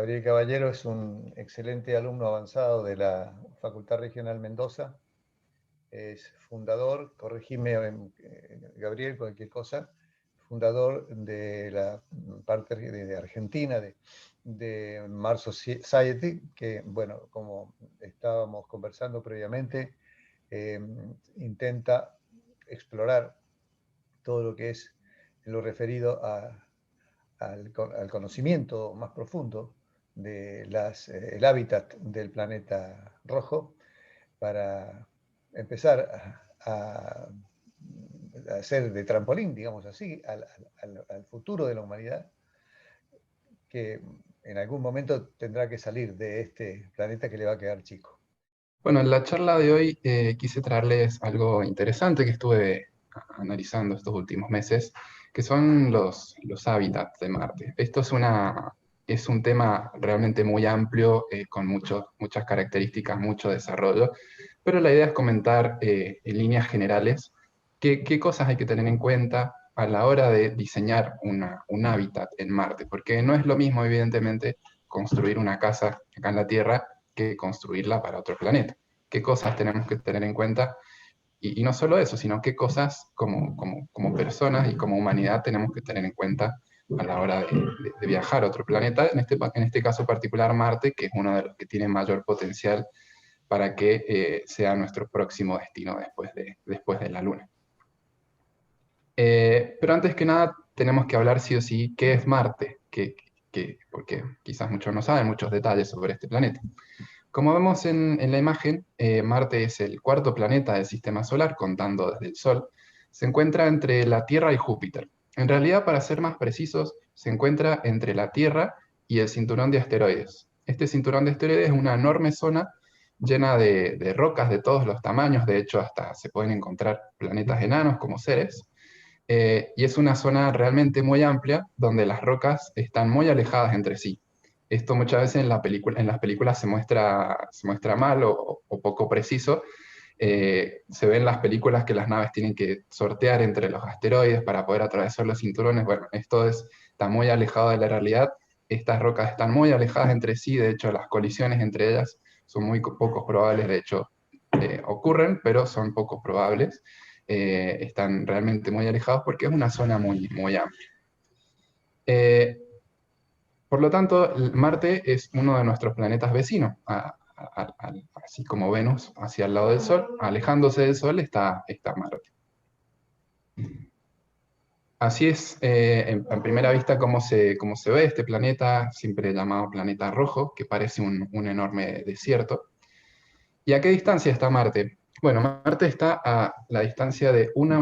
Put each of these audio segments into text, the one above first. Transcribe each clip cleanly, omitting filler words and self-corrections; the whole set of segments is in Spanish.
Gabriel Caballero es un excelente alumno avanzado de la Facultad Regional Mendoza. Es fundador, corregime Gabriel, cualquier cosa, fundador de la parte de Argentina, de Mars Society, que, bueno, como estábamos conversando previamente, intenta explorar todo lo que es lo referido al conocimiento más profundo de el hábitat del planeta rojo para empezar a hacer de trampolín, digamos así, al futuro de la humanidad, que en algún momento tendrá que salir de este planeta que le va a quedar chico. Bueno, en la charla de hoy quise traerles algo interesante que estuve analizando estos últimos meses, que son los hábitats de Marte. Esto es un tema realmente muy amplio, con muchas características, mucho desarrollo, pero la idea es comentar en líneas generales qué cosas hay que tener en cuenta a la hora de diseñar un hábitat en Marte, porque no es lo mismo, evidentemente, construir una casa acá en la Tierra que construirla para otro planeta. ¿Qué cosas tenemos que tener en cuenta? Y no solo eso, sino qué cosas como personas y como humanidad tenemos que tener en cuenta a la hora de viajar a otro planeta, en este caso particular Marte, que es uno de los que tiene mayor potencial para que sea nuestro próximo destino después de la Luna. Pero antes que nada, tenemos que hablar sí o sí qué es Marte, porque quizás muchos no saben muchos detalles sobre este planeta. Como vemos en la imagen, Marte es el cuarto planeta del sistema solar, contando desde el Sol. Se encuentra entre la Tierra y Júpiter. En realidad, para ser más precisos, se encuentra entre la Tierra y el cinturón de asteroides. Este cinturón de asteroides es una enorme zona llena de rocas de todos los tamaños. De hecho, hasta se pueden encontrar planetas enanos como Ceres. Y es una zona realmente muy amplia donde las rocas están muy alejadas entre sí. Esto muchas veces en las películas se muestra mal o poco preciso. Se ve en las películas que las naves tienen que sortear entre los asteroides para poder atravesar los cinturones. Bueno, está muy alejado de la realidad. Estas rocas están muy alejadas entre sí. De hecho, las colisiones entre ellas son muy pocos probables. De hecho, ocurren, pero son poco probables. Están realmente muy alejados porque es una zona muy amplia. Por lo tanto, Marte es uno de nuestros planetas vecinos, así como Venus hacia el lado del Sol. Alejándose del Sol está Marte. Así es, en primera vista, cómo se ve este planeta, siempre llamado planeta rojo, que parece un enorme desierto. ¿Y a qué distancia está Marte? Bueno, Marte está a la distancia de 1,5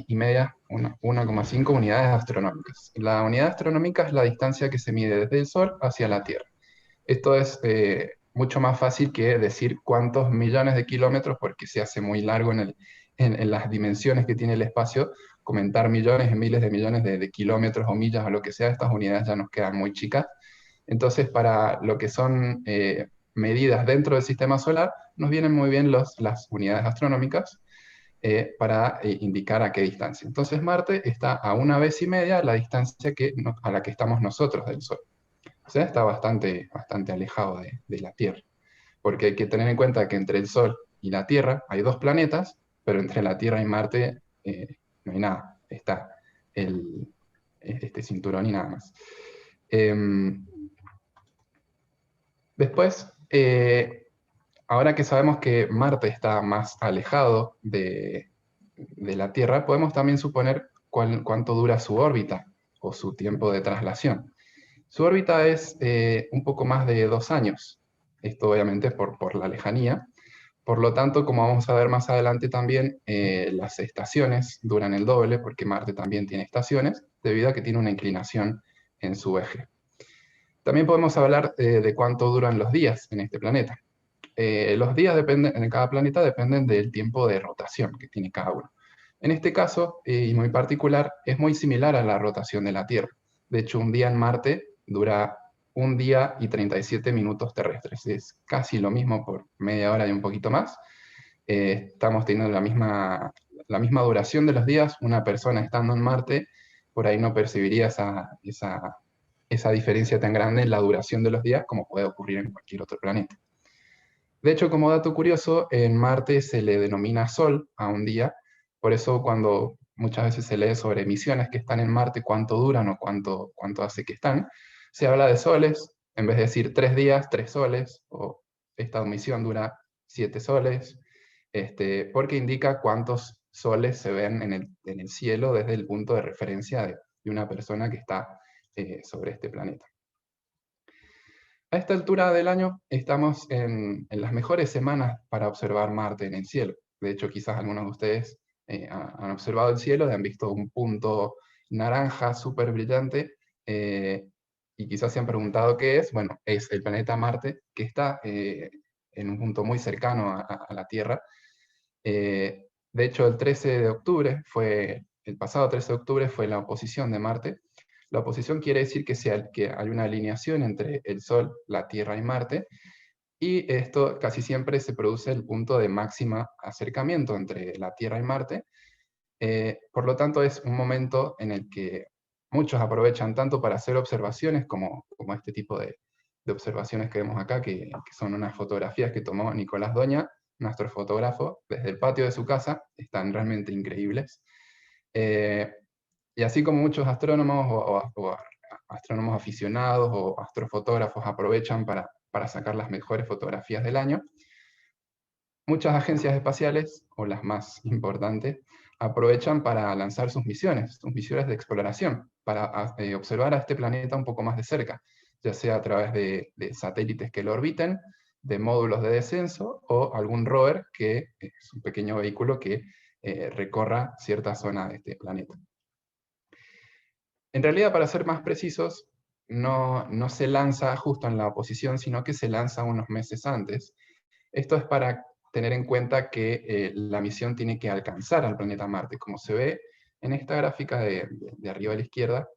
unidades, 1,5 unidades astronómicas. La unidad astronómica es la distancia que se mide desde el Sol hacia la Tierra. Esto es mucho más fácil que decir cuántos millones de kilómetros, porque se hace muy largo en las dimensiones que tiene el espacio. Comentar millones y miles de millones de kilómetros o millas o lo que sea, estas unidades ya nos quedan muy chicas. Entonces, para lo que son medidas dentro del sistema solar, nos vienen muy bien las unidades astronómicas para indicar a qué distancia. Entonces, Marte está a 1,5 veces la distancia a la que estamos nosotros del Sol. O sea, está bastante alejado de la Tierra. Porque hay que tener en cuenta que entre el Sol y la Tierra hay dos planetas, pero entre la Tierra y Marte no hay nada. Está este cinturón y nada más. Después, ahora que sabemos que Marte está más alejado de la Tierra, podemos también suponer cuánto dura su órbita o su tiempo de traslación. Su órbita es un poco más de 2 años. Esto obviamente por la lejanía. Por lo tanto, como vamos a ver más adelante también, las estaciones duran el doble, porque Marte también tiene estaciones, debido a que tiene una inclinación en su eje. También podemos hablar de cuánto duran los días en este planeta. Los días en cada planeta dependen del tiempo de rotación que tiene cada uno. En este caso, y muy particular, es muy similar a la rotación de la Tierra. De hecho, un día en Marte dura 1 día y 37 minutos terrestres. Es casi lo mismo por media hora y un poquito más. Estamos teniendo la misma duración de los días. Una persona estando en Marte, por ahí no percibiría esa diferencia tan grande en la duración de los días como puede ocurrir en cualquier otro planeta. De hecho, como dato curioso, en Marte se le denomina Sol a un día, por eso cuando muchas veces se lee sobre misiones que están en Marte, cuánto duran o cuánto hace que están, se habla de soles, en vez de decir 3 días, 3 soles, o esta misión dura 7 soles, porque indica cuántos soles se ven en el cielo desde el punto de referencia de una persona que está sobre este planeta. A esta altura del año estamos en las mejores semanas para observar Marte en el cielo. De hecho, quizás algunos de ustedes han observado el cielo y han visto un punto naranja súper brillante, y quizás se han preguntado qué es. Bueno, es el planeta Marte, que está en un punto muy cercano a la Tierra. De hecho, el 13 de octubre el pasado 13 de octubre fue la oposición de Marte. La oposición quiere decir que hay una alineación entre el Sol, la Tierra y Marte, y esto casi siempre se produce el punto de máxima acercamiento entre la Tierra y Marte. Por lo tanto, es un momento en el que muchos aprovechan tanto para hacer observaciones como este tipo de observaciones que vemos acá, que son unas fotografías que tomó Nicolás Doña, nuestro fotógrafo, desde el patio de su casa. Están realmente increíbles. Y así como muchos astrónomos o astrónomos aficionados o astrofotógrafos aprovechan para sacar las mejores fotografías del año, muchas agencias espaciales, o las más importantes, aprovechan para lanzar sus misiones de exploración, para observar a este planeta un poco más de cerca, ya sea a través de satélites que lo orbiten, de módulos de descenso, o algún rover, que es un pequeño vehículo que recorra cierta zona de este planeta. En realidad, para ser más precisos, no se lanza justo en la oposición, sino que se lanza unos meses antes. Esto es para tener en cuenta que la misión tiene que alcanzar al planeta Marte. Como se ve en esta gráfica de arriba a la izquierda,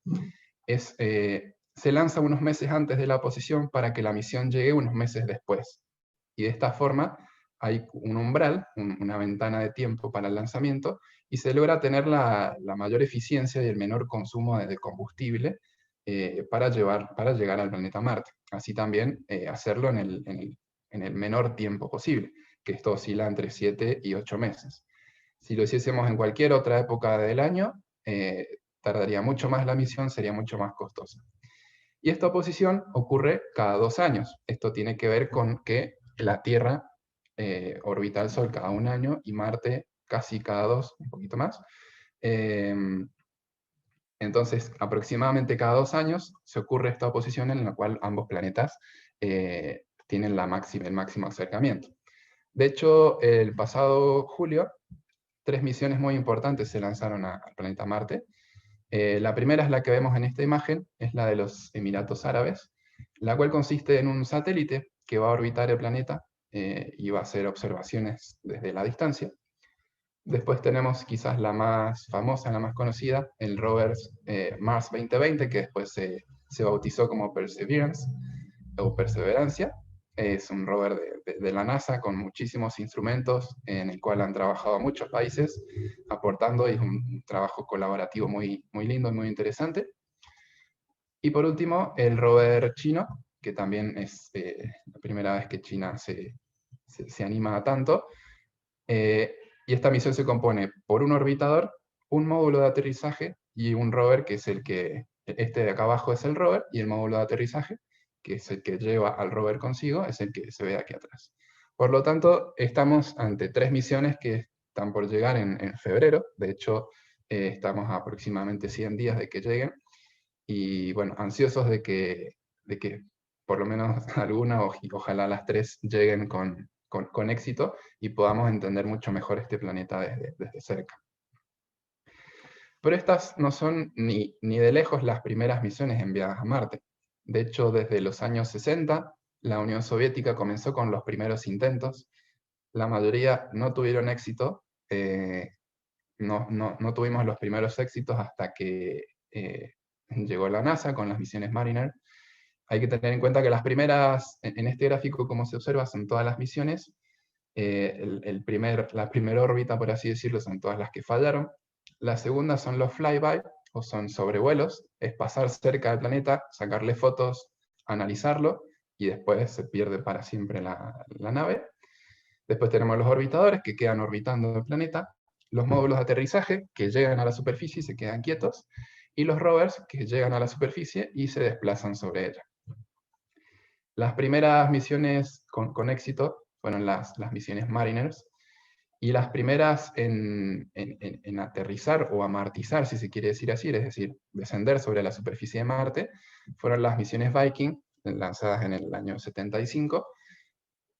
se lanza unos meses antes de la oposición para que la misión llegue unos meses después. Y de esta forma hay un umbral, una ventana de tiempo para el lanzamiento, y se logra tener la mayor eficiencia y el menor consumo de combustible para llegar al planeta Marte. Así también hacerlo en el menor tiempo posible, que esto oscila entre 7 y 8 meses. Si lo hiciésemos en cualquier otra época del año, tardaría mucho más la misión, sería mucho más costosa. Y esta oposición ocurre cada 2 años. Esto tiene que ver con que la Tierra orbita al Sol cada 1 año y Marte casi cada 2, un poquito más. Entonces, aproximadamente cada 2 años se ocurre esta oposición en la cual ambos planetas tienen el máximo acercamiento. De hecho, el pasado julio, 3 misiones muy importantes se lanzaron al planeta Marte. La primera es la que vemos en esta imagen, es la de los Emiratos Árabes, la cual consiste en un satélite que va a orbitar el planeta y va a hacer observaciones desde la distancia. Después tenemos quizás la más famosa, la más conocida, el rover Mars 2020, que después se bautizó como Perseverance o Perseverancia. Es un rover de la NASA con muchísimos instrumentos en el cual han trabajado muchos países aportando, y es un trabajo colaborativo muy, muy lindo y muy interesante. Y por último, el rover chino, que también es la primera vez que China se anima a tanto. Y esta misión se compone por un orbitador, un módulo de aterrizaje y un rover, que es este de acá abajo es el rover, y el módulo de aterrizaje, que es el que lleva al rover consigo, es el que se ve aquí atrás. Por lo tanto, estamos ante 3 misiones que están por llegar en febrero. De hecho, estamos a aproximadamente 100 días de que lleguen. Y bueno, ansiosos de que por lo menos alguna, o ojalá las 3 lleguen con éxito y podamos entender mucho mejor este planeta desde cerca. Pero estas no son ni de lejos las primeras misiones enviadas a Marte. De hecho, desde los años 60, la Unión Soviética comenzó con los primeros intentos. La mayoría no tuvieron éxito. No tuvimos los primeros éxitos hasta que llegó la NASA con las misiones Mariner. Hay que tener en cuenta que las primeras, en este gráfico, como se observa, son todas las misiones. La primera órbita, por así decirlo, son todas las que fallaron. La segunda son los flyby, o son sobrevuelos, es pasar cerca del planeta, sacarle fotos, analizarlo, y después se pierde para siempre la nave. Después tenemos los orbitadores, que quedan orbitando el planeta, los módulos de aterrizaje, que llegan a la superficie y se quedan quietos, y los rovers, que llegan a la superficie y se desplazan sobre ella. Las primeras misiones con éxito fueron las misiones Mariners, y las primeras en aterrizar o amartizar, si se quiere decir así, es decir, descender sobre la superficie de Marte, fueron las misiones Viking, lanzadas en el año 75,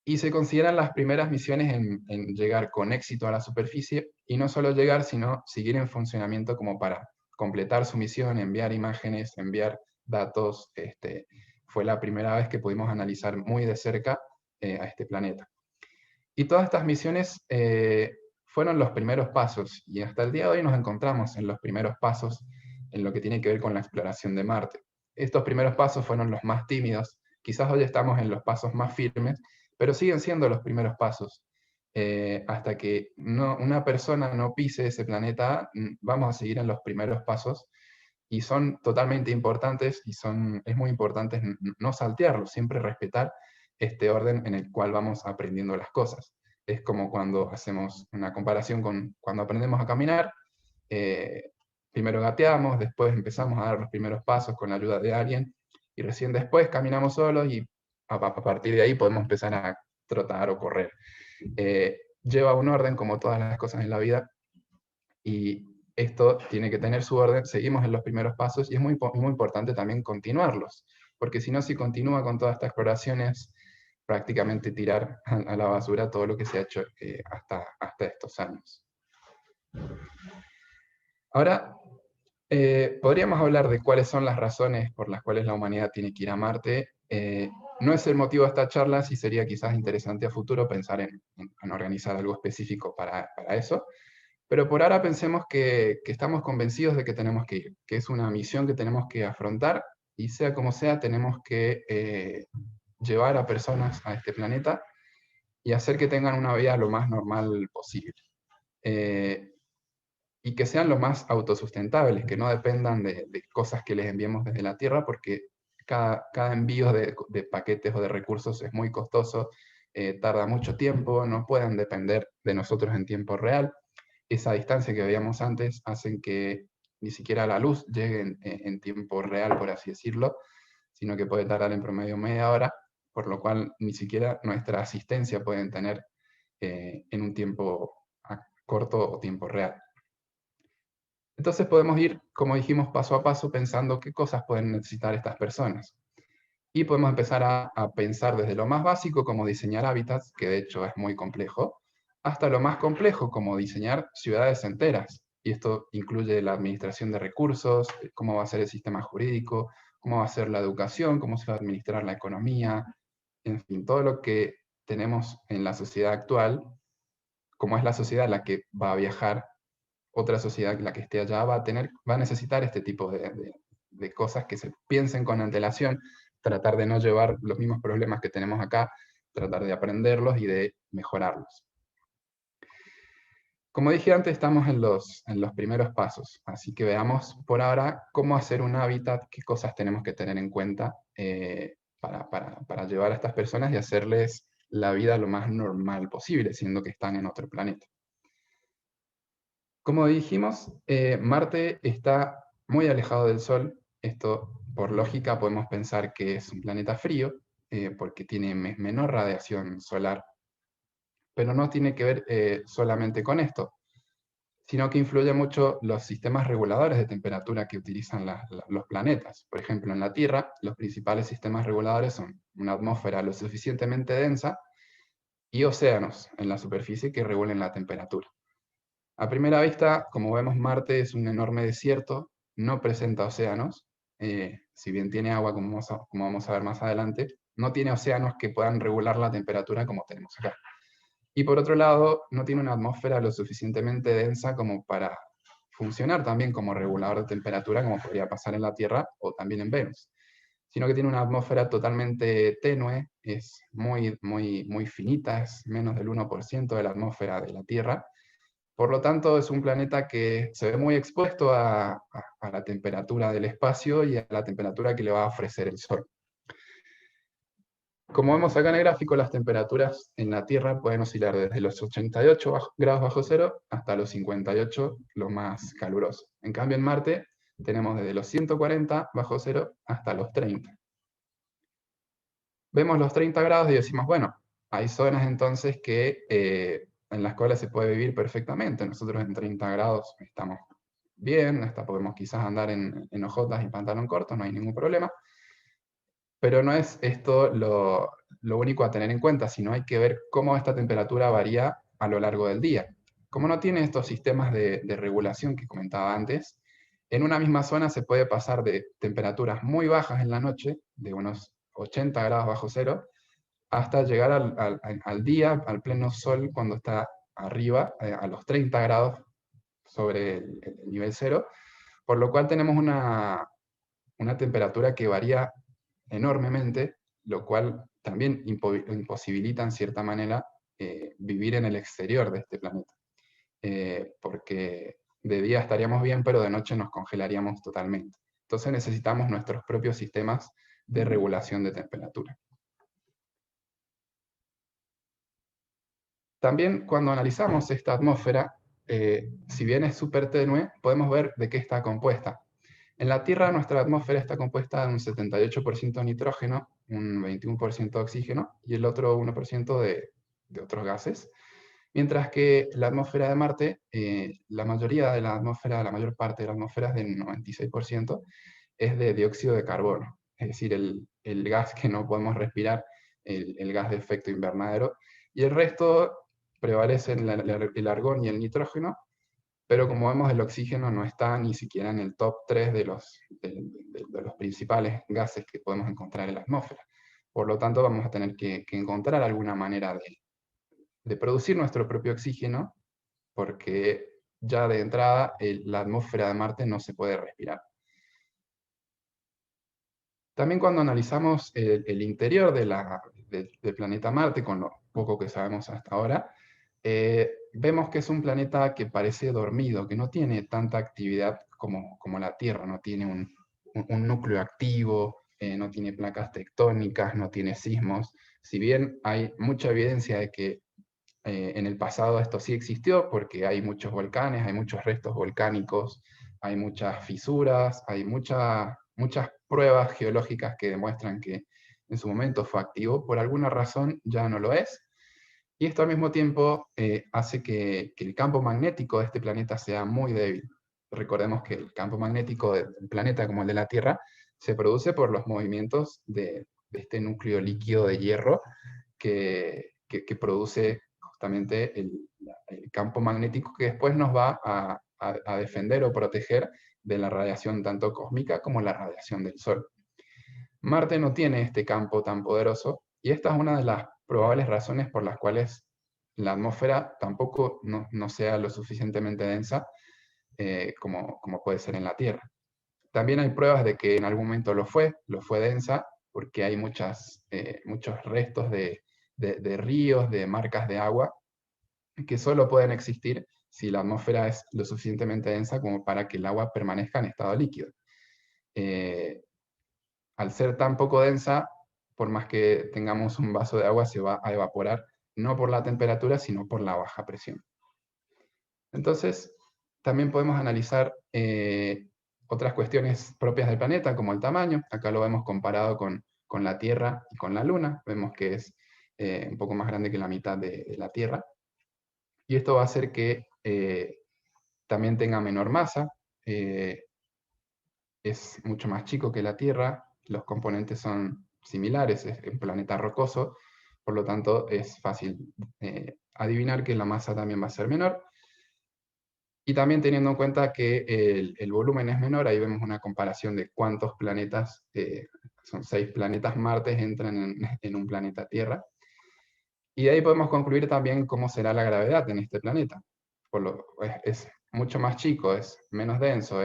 y se consideran las primeras misiones en llegar con éxito a la superficie, y no solo llegar, sino seguir en funcionamiento como para completar su misión, enviar imágenes, enviar datos. Fue la primera vez que pudimos analizar muy de cerca a este planeta. Y todas estas misiones fueron los primeros pasos, y hasta el día de hoy nos encontramos en los primeros pasos en lo que tiene que ver con la exploración de Marte. Estos primeros pasos fueron los más tímidos, quizás hoy estamos en los pasos más firmes, pero siguen siendo los primeros pasos. Hasta que una persona no pise ese planeta, vamos a seguir en los primeros pasos, y son totalmente importantes, y es muy importante no saltearlos, siempre respetar este orden en el cual vamos aprendiendo las cosas. Es como cuando hacemos una comparación con cuando aprendemos a caminar, primero gateamos, después empezamos a dar los primeros pasos con la ayuda de alguien, y recién después caminamos solos, y a partir de ahí podemos empezar a trotar o correr. Lleva un orden como todas las cosas en la vida, y esto tiene que tener su orden. Seguimos en los primeros pasos, y es muy importante también continuarlos, porque si no, si continúa con todas estas exploraciones, prácticamente tirar a la basura todo lo que se ha hecho hasta estos años. Ahora, podríamos hablar de cuáles son las razones por las cuales la humanidad tiene que ir a Marte. No es el motivo de esta charla, sí sería quizás interesante a futuro pensar en organizar algo específico para eso, pero por ahora pensemos que estamos convencidos de que tenemos que ir, que es una misión que tenemos que afrontar, y sea como sea, tenemos que llevar a personas a este planeta y hacer que tengan una vida lo más normal posible. Y que sean lo más autosustentables, que no dependan de cosas que les enviemos desde la Tierra, porque cada envío de paquetes o de recursos es muy costoso, tarda mucho tiempo, no pueden depender de nosotros en tiempo real. Esa distancia que veíamos antes hacen que ni siquiera la luz llegue en tiempo real, por así decirlo, sino que puede tardar en promedio media hora, por lo cual ni siquiera nuestra asistencia pueden tener en un tiempo corto o tiempo real. Entonces podemos ir, como dijimos, paso a paso, pensando qué cosas pueden necesitar estas personas. Y podemos empezar a pensar desde lo más básico, como diseñar hábitats, que de hecho es muy complejo, hasta lo más complejo, como diseñar ciudades enteras. Y esto incluye la administración de recursos, cómo va a ser el sistema jurídico, cómo va a ser la educación, cómo se va a administrar la economía, en fin, todo lo que tenemos en la sociedad actual, como es la sociedad la que va a viajar, otra sociedad, la que esté allá, va a necesitar este tipo de cosas que se piensen con antelación, tratar de no llevar los mismos problemas que tenemos acá, tratar de aprenderlos y de mejorarlos. Como dije antes, estamos en los primeros pasos, así que veamos por ahora cómo hacer un hábitat, qué cosas tenemos que tener en cuenta para llevar a estas personas y hacerles la vida lo más normal posible, siendo que están en otro planeta. Como dijimos, Marte está muy alejado del Sol. Esto, por lógica, podemos pensar que es un planeta frío, porque tiene menor radiación solar, pero no tiene que ver solamente con esto, sino que influye mucho los sistemas reguladores de temperatura que utilizan los planetas. Por ejemplo, en la Tierra, los principales sistemas reguladores son una atmósfera lo suficientemente densa y océanos en la superficie que regulen la temperatura. A primera vista, como vemos, Marte es un enorme desierto, no presenta océanos, si bien tiene agua, como vamos a ver más adelante, no tiene océanos que puedan regular la temperatura como tenemos acá. Y por otro lado, no tiene una atmósfera lo suficientemente densa como para funcionar también como regulador de temperatura, como podría pasar en la Tierra o también en Venus, sino que tiene una atmósfera totalmente tenue, es muy finita, es menos del 1% de la atmósfera de la Tierra, Por lo tanto, es un planeta que se ve muy expuesto a la temperatura del espacio y a la temperatura que le va a ofrecer el Sol. Como vemos acá en el gráfico, las temperaturas en la Tierra pueden oscilar desde los 88 grados bajo cero hasta los 58, lo más caluroso. En cambio, en Marte tenemos desde los 140 bajo cero hasta los 30. Vemos los 30 grados y decimos, bueno, hay zonas entonces en las cuales se puede vivir perfectamente. Nosotros en 30 grados estamos bien, hasta podemos quizás andar en ojotas y pantalón corto, no hay ningún problema. Pero no es esto lo único a tener en cuenta, sino hay que ver cómo esta temperatura varía a lo largo del día. Como no tiene estos sistemas de regulación que comentaba antes, en una misma zona se puede pasar de temperaturas muy bajas en la noche, de unos 80 grados bajo cero, hasta llegar al día, al pleno sol, cuando está arriba, a los 30 grados sobre el nivel cero, por lo cual tenemos una temperatura que varía enormemente, lo cual también imposibilita en cierta manera vivir en el exterior de este planeta. Porque de día estaríamos bien, pero de noche nos congelaríamos totalmente. Entonces necesitamos nuestros propios sistemas de regulación de temperatura. También cuando analizamos esta atmósfera, si bien es súper tenue, podemos ver de qué está compuesta. En la Tierra nuestra atmósfera está compuesta de un 78% nitrógeno, un 21% de oxígeno y el otro 1% de otros gases. Mientras que la atmósfera de Marte, la mayor parte de la atmósfera es del 96%, es de dióxido de carbono, es decir, el gas que no podemos respirar, el gas de efecto invernadero, y el resto prevalecen el argón y el nitrógeno, pero como vemos el oxígeno no está ni siquiera en el top 3 de los principales gases que podemos encontrar en la atmósfera. Por lo tanto, vamos a tener que encontrar alguna manera de producir nuestro propio oxígeno, porque ya de entrada la atmósfera de Marte no se puede respirar. También cuando analizamos el interior del planeta Marte, con lo poco que sabemos hasta ahora, vemos que es un planeta que parece dormido, que no tiene tanta actividad como la Tierra, no tiene un núcleo activo, no tiene placas tectónicas, no tiene sismos. Si bien hay mucha evidencia de que en el pasado esto sí existió, porque hay muchos volcanes, hay muchos restos volcánicos, hay muchas fisuras, hay muchas pruebas geológicas que demuestran que en su momento fue activo, por alguna razón ya no lo es. Y esto al mismo tiempo hace que el campo magnético de este planeta sea muy débil. Recordemos que el campo magnético de un planeta como el de la Tierra se produce por los movimientos de este núcleo líquido de hierro que produce justamente el campo magnético que después nos va a defender o proteger de la radiación tanto cósmica como la radiación del Sol. Marte no tiene este campo tan poderoso y esta es una de las probables razones por las cuales la atmósfera tampoco no sea lo suficientemente densa como puede ser en la Tierra. También hay pruebas de que en algún momento lo fue densa, porque hay muchos restos de ríos, de marcas de agua, que solo pueden existir si la atmósfera es lo suficientemente densa como para que el agua permanezca en estado líquido. Al ser tan poco densa, por más que tengamos un vaso de agua, se va a evaporar, no por la temperatura, sino por la baja presión. Entonces, también podemos analizar otras cuestiones propias del planeta, como el tamaño. Acá lo vemos comparado con la Tierra y con la Luna. Vemos que es un poco más grande que la mitad de la Tierra. Y esto va a hacer que también tenga menor masa. Es mucho más chico que la Tierra. Los componentes son similares. Es un planeta rocoso. Por lo tanto, es fácil adivinar que la masa también va a ser menor. Y también teniendo en cuenta que el volumen es menor, ahí vemos una comparación de cuántos planetas, son 6 planetas Marte, entran en un planeta Tierra. Y de ahí podemos concluir también cómo será la gravedad en este planeta. Es mucho más chico, es menos denso,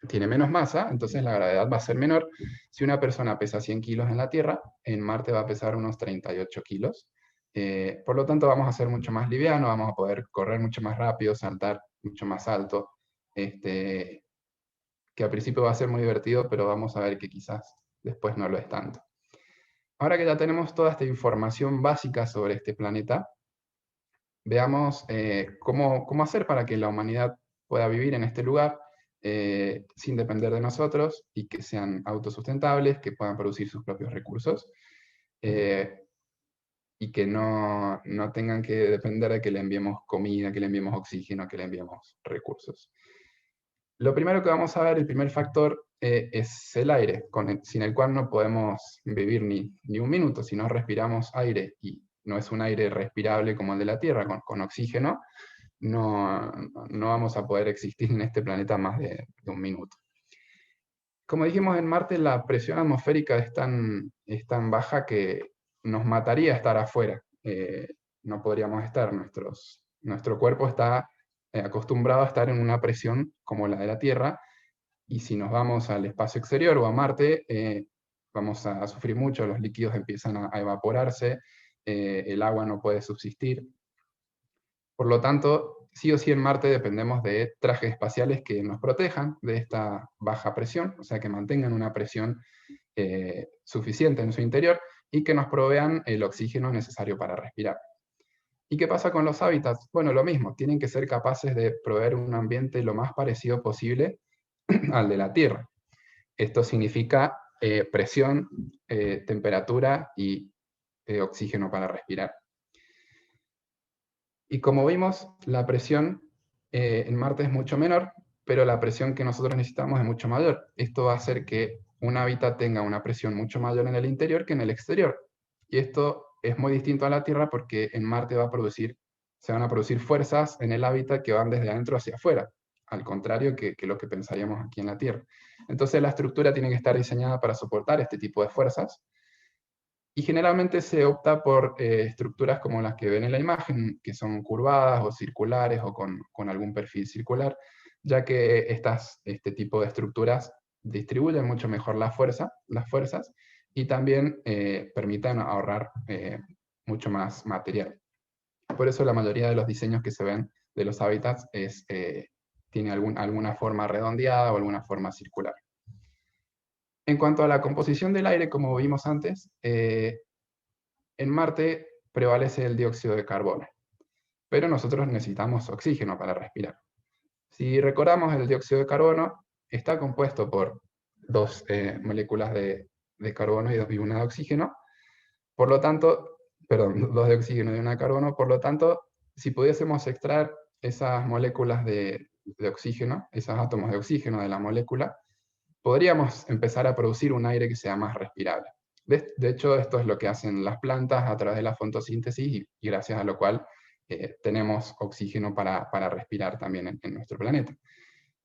tiene menos masa, entonces la gravedad va a ser menor. Si una persona pesa 100 kilos en la Tierra, en Marte va a pesar unos 38 kilos. Por lo tanto, vamos a ser mucho más livianos, vamos a poder correr mucho más rápido, saltar mucho más alto, que al principio va a ser muy divertido, pero vamos a ver que quizás después no lo es tanto. Ahora que ya tenemos toda esta información básica sobre este planeta, veamos cómo hacer para que la humanidad pueda vivir en este lugar sin depender de nosotros y que sean autosustentables, que puedan producir sus propios recursos y que no tengan que depender de que le enviemos comida, que le enviemos oxígeno, que le enviemos recursos. Lo primero que vamos a ver, el primer factor, es el aire, sin el cual no podemos vivir ni un minuto. Si no respiramos aire, y no es un aire respirable como el de la Tierra, con oxígeno, no vamos a poder existir en este planeta más de un minuto. Como dijimos, en Marte la presión atmosférica es tan baja que nos mataría estar afuera. No podríamos estar, nuestro cuerpo está acostumbrado a estar en una presión como la de la Tierra, y si nos vamos al espacio exterior o a Marte, vamos a sufrir mucho, los líquidos empiezan a evaporarse, el agua no puede subsistir. Por lo tanto, sí o sí en Marte dependemos de trajes espaciales que nos protejan de esta baja presión, o sea, que mantengan una presión suficiente en su interior y que nos provean el oxígeno necesario para respirar. ¿Y qué pasa con los hábitats? Bueno, lo mismo, tienen que ser capaces de proveer un ambiente lo más parecido posible al de la Tierra. Esto significa presión, temperatura y oxígeno para respirar. Y como vimos, la presión en Marte es mucho menor, pero la presión que nosotros necesitamos es mucho mayor. Esto va a hacer que un hábitat tenga una presión mucho mayor en el interior que en el exterior. Y esto es muy distinto a la Tierra porque en Marte se van a producir fuerzas en el hábitat que van desde adentro hacia afuera, al contrario que lo que pensaríamos aquí en la Tierra. Entonces la estructura tiene que estar diseñada para soportar este tipo de fuerzas, y generalmente se opta por estructuras como las que ven en la imagen, que son curvadas o circulares o con algún perfil circular, ya que este tipo de estructuras distribuyen mucho mejor las fuerzas y también permiten ahorrar mucho más material. Por eso la mayoría de los diseños que se ven de los hábitats tiene alguna forma redondeada o alguna forma circular. En cuanto a la composición del aire, como vimos antes, en Marte prevalece el dióxido de carbono, pero nosotros necesitamos oxígeno para respirar. Si recordamos, el dióxido de carbono está compuesto por dos moléculas de carbono y una de oxígeno, por lo tanto, perdón, dos de oxígeno y una de carbono, por lo tanto, si pudiésemos extraer esas moléculas de oxígeno, esos átomos de oxígeno de la molécula, podríamos empezar a producir un aire que sea más respirable. De hecho, esto es lo que hacen las plantas a través de la fotosíntesis y gracias a lo cual tenemos oxígeno para respirar también en nuestro planeta.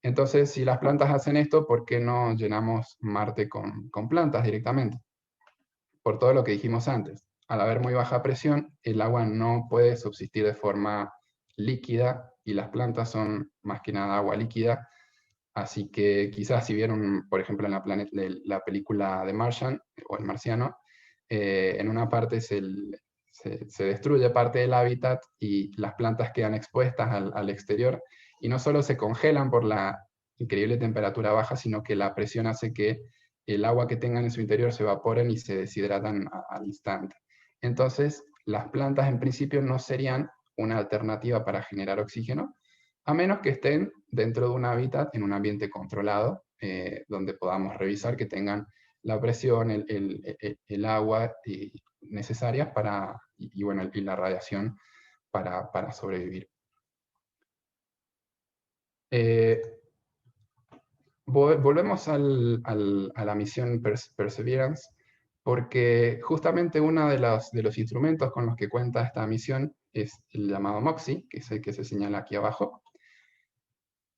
Entonces, si las plantas hacen esto, ¿por qué no llenamos Marte con plantas directamente? Por todo lo que dijimos antes. Al haber muy baja presión, el agua no puede subsistir de forma líquida y las plantas son más que nada agua líquida. Así que quizás si vieron, por ejemplo, en la película The Martian, o El Marciano, en una parte se destruye parte del hábitat y las plantas quedan expuestas al exterior, y no solo se congelan por la increíble temperatura baja, sino que la presión hace que el agua que tengan en su interior se evaporen y se deshidratan al instante. Entonces, las plantas en principio no serían una alternativa para generar oxígeno, a menos que estén dentro de un hábitat, en un ambiente controlado, donde podamos revisar que tengan la presión, el agua necesarias y la radiación para sobrevivir. Volvemos a la misión Perseverance, porque justamente uno de los instrumentos con los que cuenta esta misión es el llamado MOXIE, que es el que se señala aquí abajo,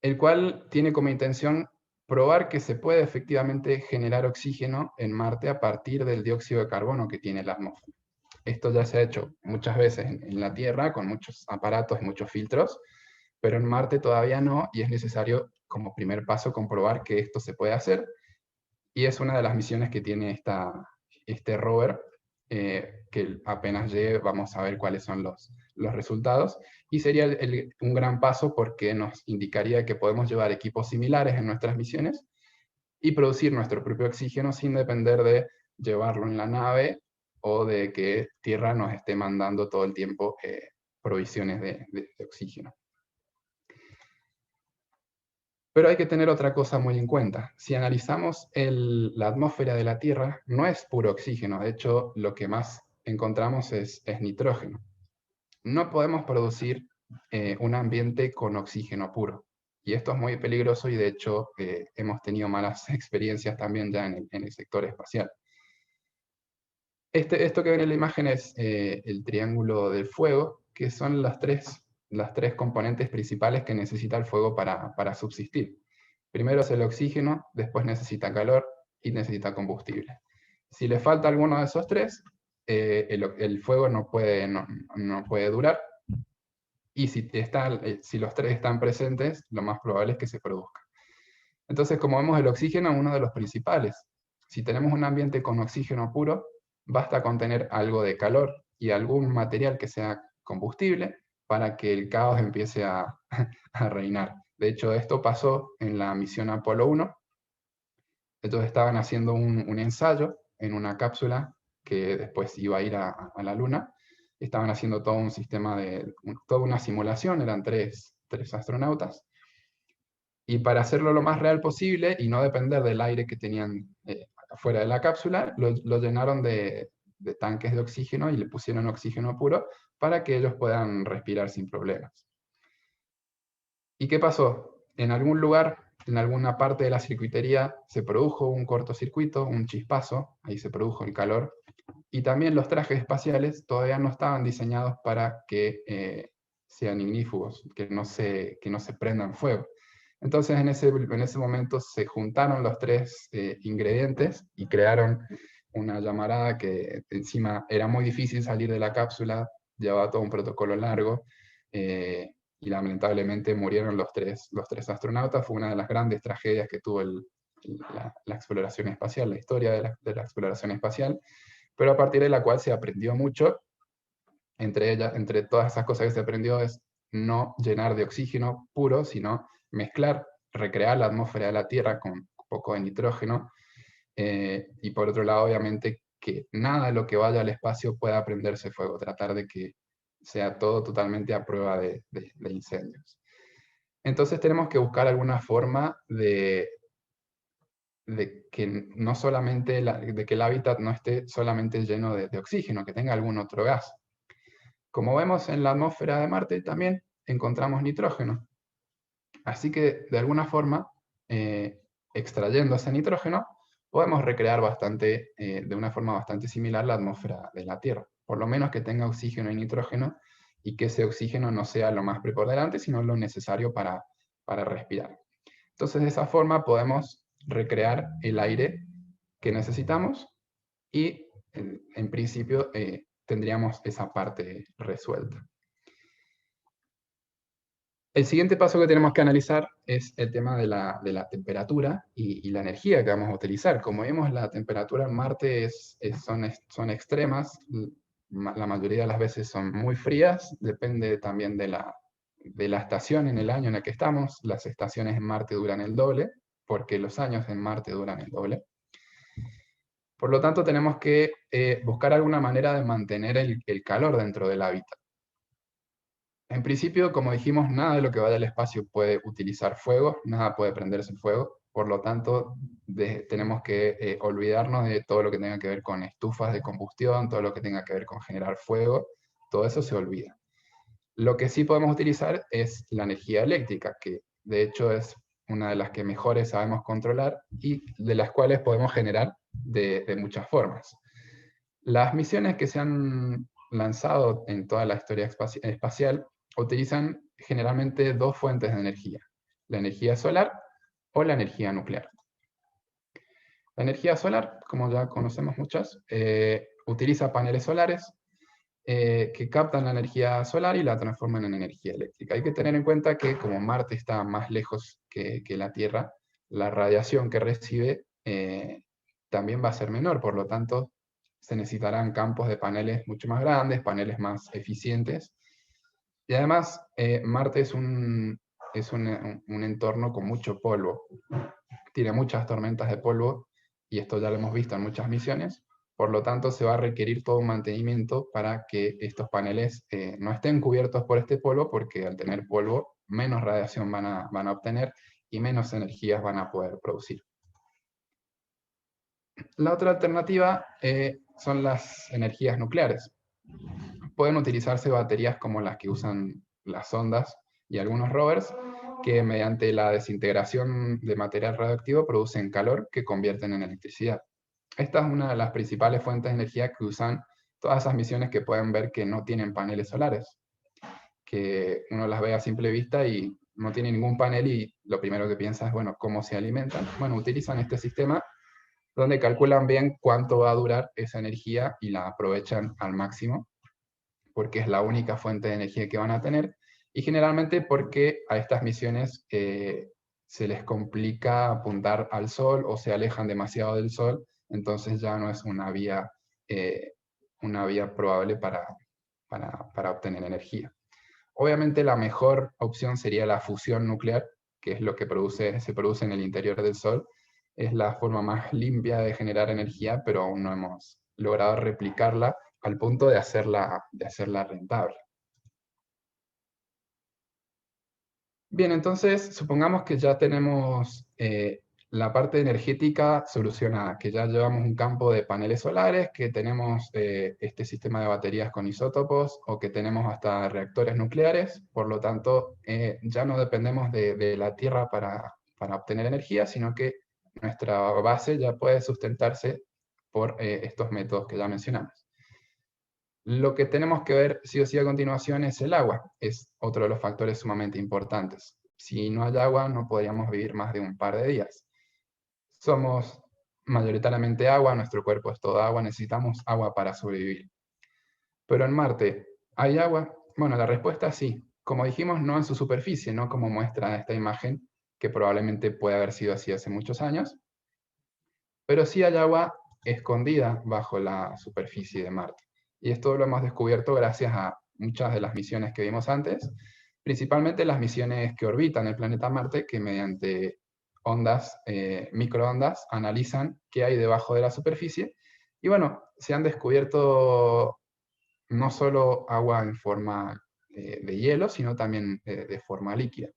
el cual tiene como intención probar que se puede efectivamente generar oxígeno en Marte a partir del dióxido de carbono que tiene la atmósfera. Esto ya se ha hecho muchas veces en la Tierra con muchos aparatos y muchos filtros, pero en Marte todavía no, y es necesario como primer paso comprobar que esto se puede hacer, y es una de las misiones que tiene este rover, que apenas llegue vamos a ver cuáles son los resultados, y sería un gran paso porque nos indicaría que podemos llevar equipos similares en nuestras misiones y producir nuestro propio oxígeno sin depender de llevarlo en la nave o de que Tierra nos esté mandando todo el tiempo provisiones de oxígeno. Pero hay que tener otra cosa muy en cuenta. Si analizamos la atmósfera de la Tierra, no es puro oxígeno. De hecho, lo que más encontramos es nitrógeno. No podemos producir un ambiente con oxígeno puro. Y esto es muy peligroso y de hecho hemos tenido malas experiencias también ya en el sector espacial. Esto que ven en la imagen es el triángulo del fuego, que son las tres componentes principales que necesita el fuego para subsistir. Primero es el oxígeno, después necesita calor y necesita combustible. Si le falta alguno de esos tres, el fuego no puede durar. Y si los tres están presentes, lo más probable es que se produzca. Entonces, como vemos, el oxígeno es uno de los principales. Si tenemos un ambiente con oxígeno puro, basta con tener algo de calor y algún material que sea combustible para que el caos empiece a reinar. De hecho, esto pasó en la misión Apolo 1. Entonces estaban haciendo un ensayo en una cápsula que después iba a ir a la Luna. Estaban haciendo todo un sistema toda una simulación, eran tres astronautas. Y para hacerlo lo más real posible y no depender del aire que tenían afuera de la cápsula, lo llenaron de tanques de oxígeno y le pusieron oxígeno puro para que ellos puedan respirar sin problemas. ¿Y qué pasó? En algún lugar, en alguna parte de la circuitería, se produjo un cortocircuito, un chispazo, ahí se produjo el calor, y también los trajes espaciales todavía no estaban diseñados para que sean ignífugos, que no se prendan fuego. Entonces en ese momento se juntaron los tres ingredientes y crearon una llamarada que encima era muy difícil salir de la cápsula, llevaba todo un protocolo largo, y lamentablemente murieron los tres astronautas. Fue una de las grandes tragedias que tuvo la exploración espacial, la historia de la exploración espacial, pero a partir de la cual se aprendió mucho. Entre todas esas cosas que se aprendió es no llenar de oxígeno puro, sino mezclar, recrear la atmósfera de la Tierra con un poco de nitrógeno, y por otro lado, obviamente, que nada de lo que vaya al espacio pueda prenderse fuego, tratar de que sea todo totalmente a prueba de incendios. Entonces tenemos que buscar alguna forma de que no solamente de que el hábitat no esté solamente lleno de oxígeno, que tenga algún otro gas. Como vemos en la atmósfera de Marte también encontramos nitrógeno. Así que de alguna forma, extrayendo ese nitrógeno, podemos recrear de una forma bastante similar la atmósfera de la Tierra. Por lo menos que tenga oxígeno y nitrógeno, y que ese oxígeno no sea lo más preponderante, sino lo necesario para respirar. Entonces de esa forma podemos recrear el aire que necesitamos y en principio tendríamos esa parte resuelta. El siguiente paso que tenemos que analizar es el tema de la temperatura y la energía que vamos a utilizar. Como vemos, la temperatura en Marte son extremas, la mayoría de las veces son muy frías, depende también de la estación en el año en el que estamos. Las estaciones en Marte duran el doble, porque los años en Marte duran el doble. Por lo tanto, tenemos que buscar alguna manera de mantener el calor dentro del hábitat. En principio, como dijimos, nada de lo que vaya al espacio puede utilizar fuego, nada puede prenderse fuego, por lo tanto, tenemos que olvidarnos de todo lo que tenga que ver con estufas de combustión, todo lo que tenga que ver con generar fuego, todo eso se olvida. Lo que sí podemos utilizar es la energía eléctrica, que de hecho es una de las que mejores sabemos controlar y de las cuales podemos generar de muchas formas. Las misiones que se han lanzado en toda la historia espacial utilizan generalmente dos fuentes de energía, la energía solar o la energía nuclear. La energía solar, como ya conocemos muchas, utiliza paneles solares que captan la energía solar y la transforman en energía eléctrica. Hay que tener en cuenta que como Marte está más lejos que la Tierra, la radiación que recibe también va a ser menor, por lo tanto, se necesitarán campos de paneles mucho más grandes, paneles más eficientes. Y además, Marte es un entorno con mucho polvo. Tiene muchas tormentas de polvo, y esto ya lo hemos visto en muchas misiones. Por lo tanto, se va a requerir todo un mantenimiento para que estos paneles no estén cubiertos por este polvo, porque al tener polvo, menos radiación van a obtener y menos energías van a poder producir. La otra alternativa son las energías nucleares. Pueden utilizarse baterías como las que usan las sondas y algunos rovers, que mediante la desintegración de material radioactivo producen calor que convierten en electricidad. Esta es una de las principales fuentes de energía que usan todas esas misiones que pueden ver que no tienen paneles solares, que uno las ve a simple vista y no tiene ningún panel, y lo primero que piensa es, bueno, ¿cómo se alimentan? Bueno, utilizan este sistema donde calculan bien cuánto va a durar esa energía y la aprovechan al máximo, porque es la única fuente de energía que van a tener, y generalmente porque a estas misiones se les complica apuntar al Sol o se alejan demasiado del Sol, entonces ya no es una vía probable para obtener energía. Obviamente la mejor opción sería la fusión nuclear, que es lo que se produce en el interior del Sol. Es la forma más limpia de generar energía, pero aún no hemos logrado replicarla al punto de hacerla rentable. Bien, entonces supongamos que ya tenemos la parte energética solucionada, que ya llevamos un campo de paneles solares, que tenemos este sistema de baterías con isótopos, o que tenemos hasta reactores nucleares. Por lo tanto, ya no dependemos de la Tierra para obtener energía, sino que nuestra base ya puede sustentarse por estos métodos que ya mencionamos. Lo que tenemos que ver sí o sí a continuación es el agua. Es otro de los factores sumamente importantes. Si no hay agua, no podríamos vivir más de un par de días. Somos mayoritariamente agua, nuestro cuerpo es todo agua, necesitamos agua para sobrevivir. Pero en Marte, ¿hay agua? Bueno, la respuesta es sí. Como dijimos, no en su superficie, no como muestra esta imagen, que probablemente puede haber sido así hace muchos años, pero sí hay agua escondida bajo la superficie de Marte. Y esto lo hemos descubierto gracias a muchas de las misiones que vimos antes, principalmente las misiones que orbitan el planeta Marte, que mediante ondas, microondas, analizan qué hay debajo de la superficie. Y bueno, se han descubierto no solo agua en forma de hielo, sino también de forma líquida.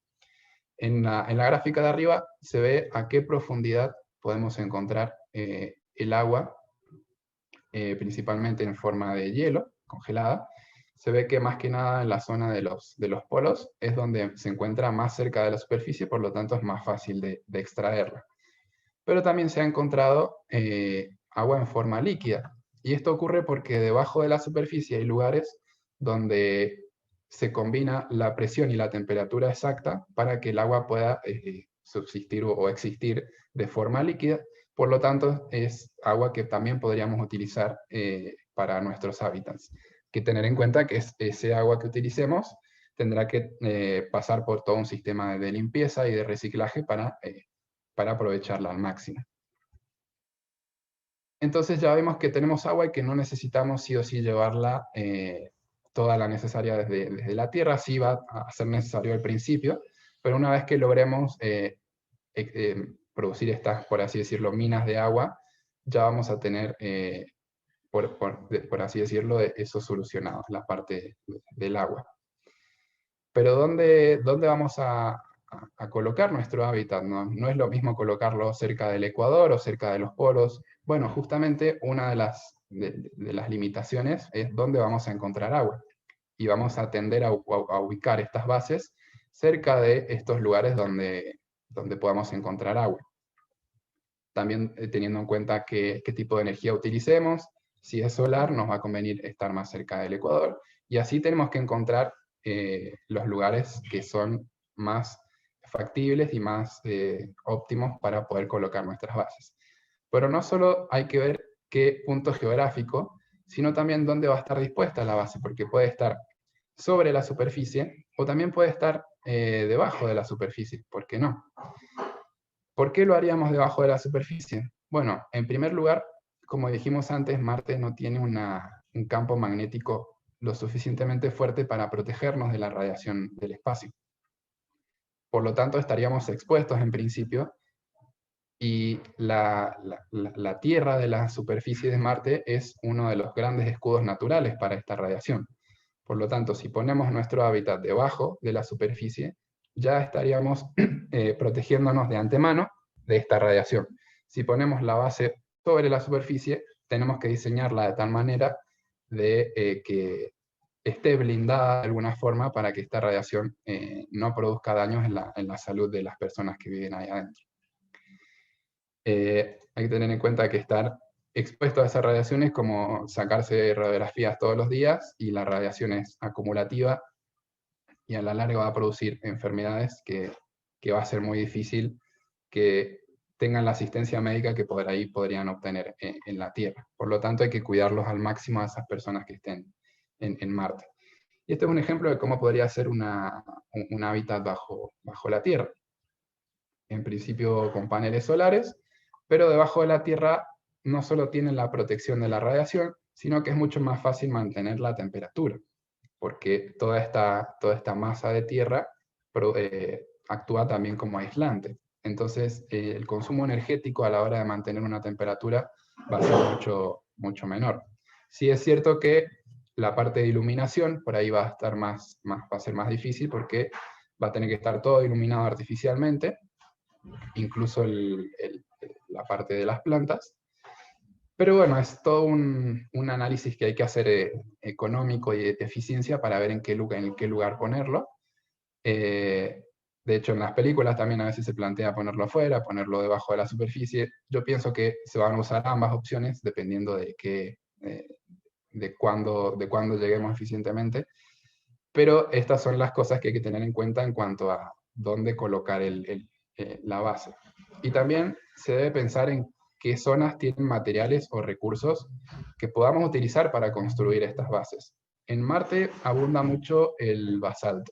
En la gráfica de arriba se ve a qué profundidad podemos encontrar el agua, principalmente en forma de hielo, congelada. Se ve que más que nada en la zona de los polos es donde se encuentra más cerca de la superficie, por lo tanto es más fácil de extraerla. Pero también se ha encontrado agua en forma líquida, y esto ocurre porque debajo de la superficie hay lugares donde se combina la presión y la temperatura exacta para que el agua pueda subsistir o existir de forma líquida. Por lo tanto, es agua que también podríamos utilizar para nuestros hábitats. Hay que tener en cuenta que ese agua que utilicemos tendrá que pasar por todo un sistema de limpieza y de reciclaje para aprovecharla al máximo. Entonces ya vemos que tenemos agua y que no necesitamos sí o sí llevarla toda la necesaria desde la Tierra. Sí va a ser necesario al principio, pero una vez que logremos producir estas, por así decirlo, minas de agua, ya vamos a tener, por así decirlo, eso solucionado, la parte del agua. Pero ¿dónde vamos a colocar nuestro hábitat? No es lo mismo colocarlo cerca del Ecuador o cerca de los polos. Bueno, justamente una de las limitaciones es dónde vamos a encontrar agua. Y vamos a tender a ubicar estas bases cerca de estos lugares donde podamos encontrar agua. También teniendo en cuenta qué tipo de energía utilicemos. Si es solar, nos va a convenir estar más cerca del Ecuador. Y así tenemos que encontrar los lugares que son más factibles y más óptimos para poder colocar nuestras bases. Pero no solo hay que ver qué punto geográfico, sino también dónde va a estar dispuesta la base, porque puede estar sobre la superficie o también puede estar debajo de la superficie. ¿Por qué no? ¿Por qué lo haríamos debajo de la superficie? Bueno, en primer lugar, como dijimos antes, Marte no tiene un campo magnético lo suficientemente fuerte para protegernos de la radiación del espacio. Por lo tanto, estaríamos expuestos en principio, y la Tierra de la superficie de Marte es uno de los grandes escudos naturales para esta radiación. Por lo tanto, si ponemos nuestro hábitat debajo de la superficie, ya estaríamos protegiéndonos de antemano de esta radiación. Si ponemos la base sobre la superficie, tenemos que diseñarla de tal manera de que esté blindada de alguna forma para que esta radiación no produzca daños en la salud de las personas que viven ahí adentro. Hay que tener en cuenta que estar expuesto a esas radiaciones es como sacarse radiografías todos los días, y la radiación es acumulativa y a la larga va a producir enfermedades que va a ser muy difícil que tengan la asistencia médica que por ahí podrían obtener en la Tierra. Por lo tanto, hay que cuidarlos al máximo a esas personas que estén en Marte. Y este es un ejemplo de cómo podría ser un hábitat bajo la Tierra. En principio con paneles solares, pero debajo de la Tierra no solo tienen la protección de la radiación, sino que es mucho más fácil mantener la temperatura, porque toda esta masa de tierra actúa también como aislante. Entonces, el consumo energético a la hora de mantener una temperatura va a ser mucho menor. Sí es cierto que la parte de iluminación por ahí va a estar va a ser más difícil, porque va a tener que estar todo iluminado artificialmente, incluso la parte de las plantas. Pero bueno, es todo un análisis que hay que hacer económico y de eficiencia para ver en qué lugar ponerlo. De hecho, en las películas también a veces se plantea ponerlo afuera, ponerlo debajo de la superficie. Yo pienso que se van a usar ambas opciones dependiendo de cuándo lleguemos eficientemente. Pero estas son las cosas que hay que tener en cuenta en cuanto a dónde colocar la base. Y también se debe pensar en qué zonas tienen materiales o recursos que podamos utilizar para construir estas bases. En Marte abunda mucho el basalto.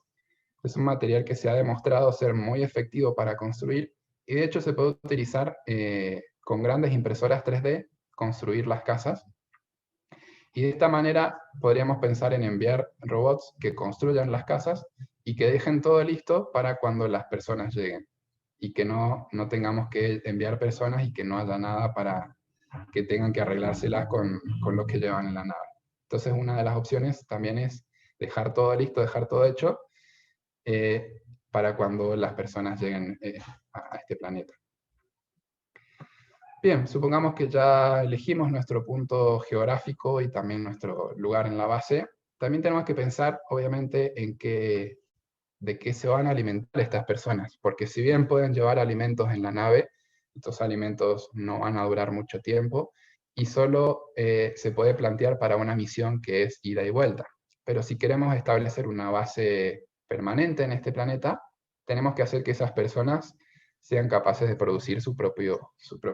Es un material que se ha demostrado ser muy efectivo para construir, y de hecho se puede utilizar con grandes impresoras 3D, construir las casas. Y de esta manera podríamos pensar en enviar robots que construyan las casas y que dejen todo listo para cuando las personas lleguen, y que no tengamos que enviar personas y que no haya nada para que tengan que arreglárselas con lo que llevan en la nave. Entonces, una de las opciones también es dejar todo listo, dejar todo hecho, para cuando las personas lleguen a este planeta. Bien, supongamos que ya elegimos nuestro punto geográfico y también nuestro lugar en la base. También tenemos que pensar, obviamente, de qué se van a alimentar estas personas, porque si bien pueden llevar alimentos en la nave, estos alimentos no van a durar mucho tiempo, y solo se puede plantear para una misión que es ida y vuelta. Pero si queremos establecer una base permanente en este planeta, tenemos que hacer que esas personas sean capaces de producir su propio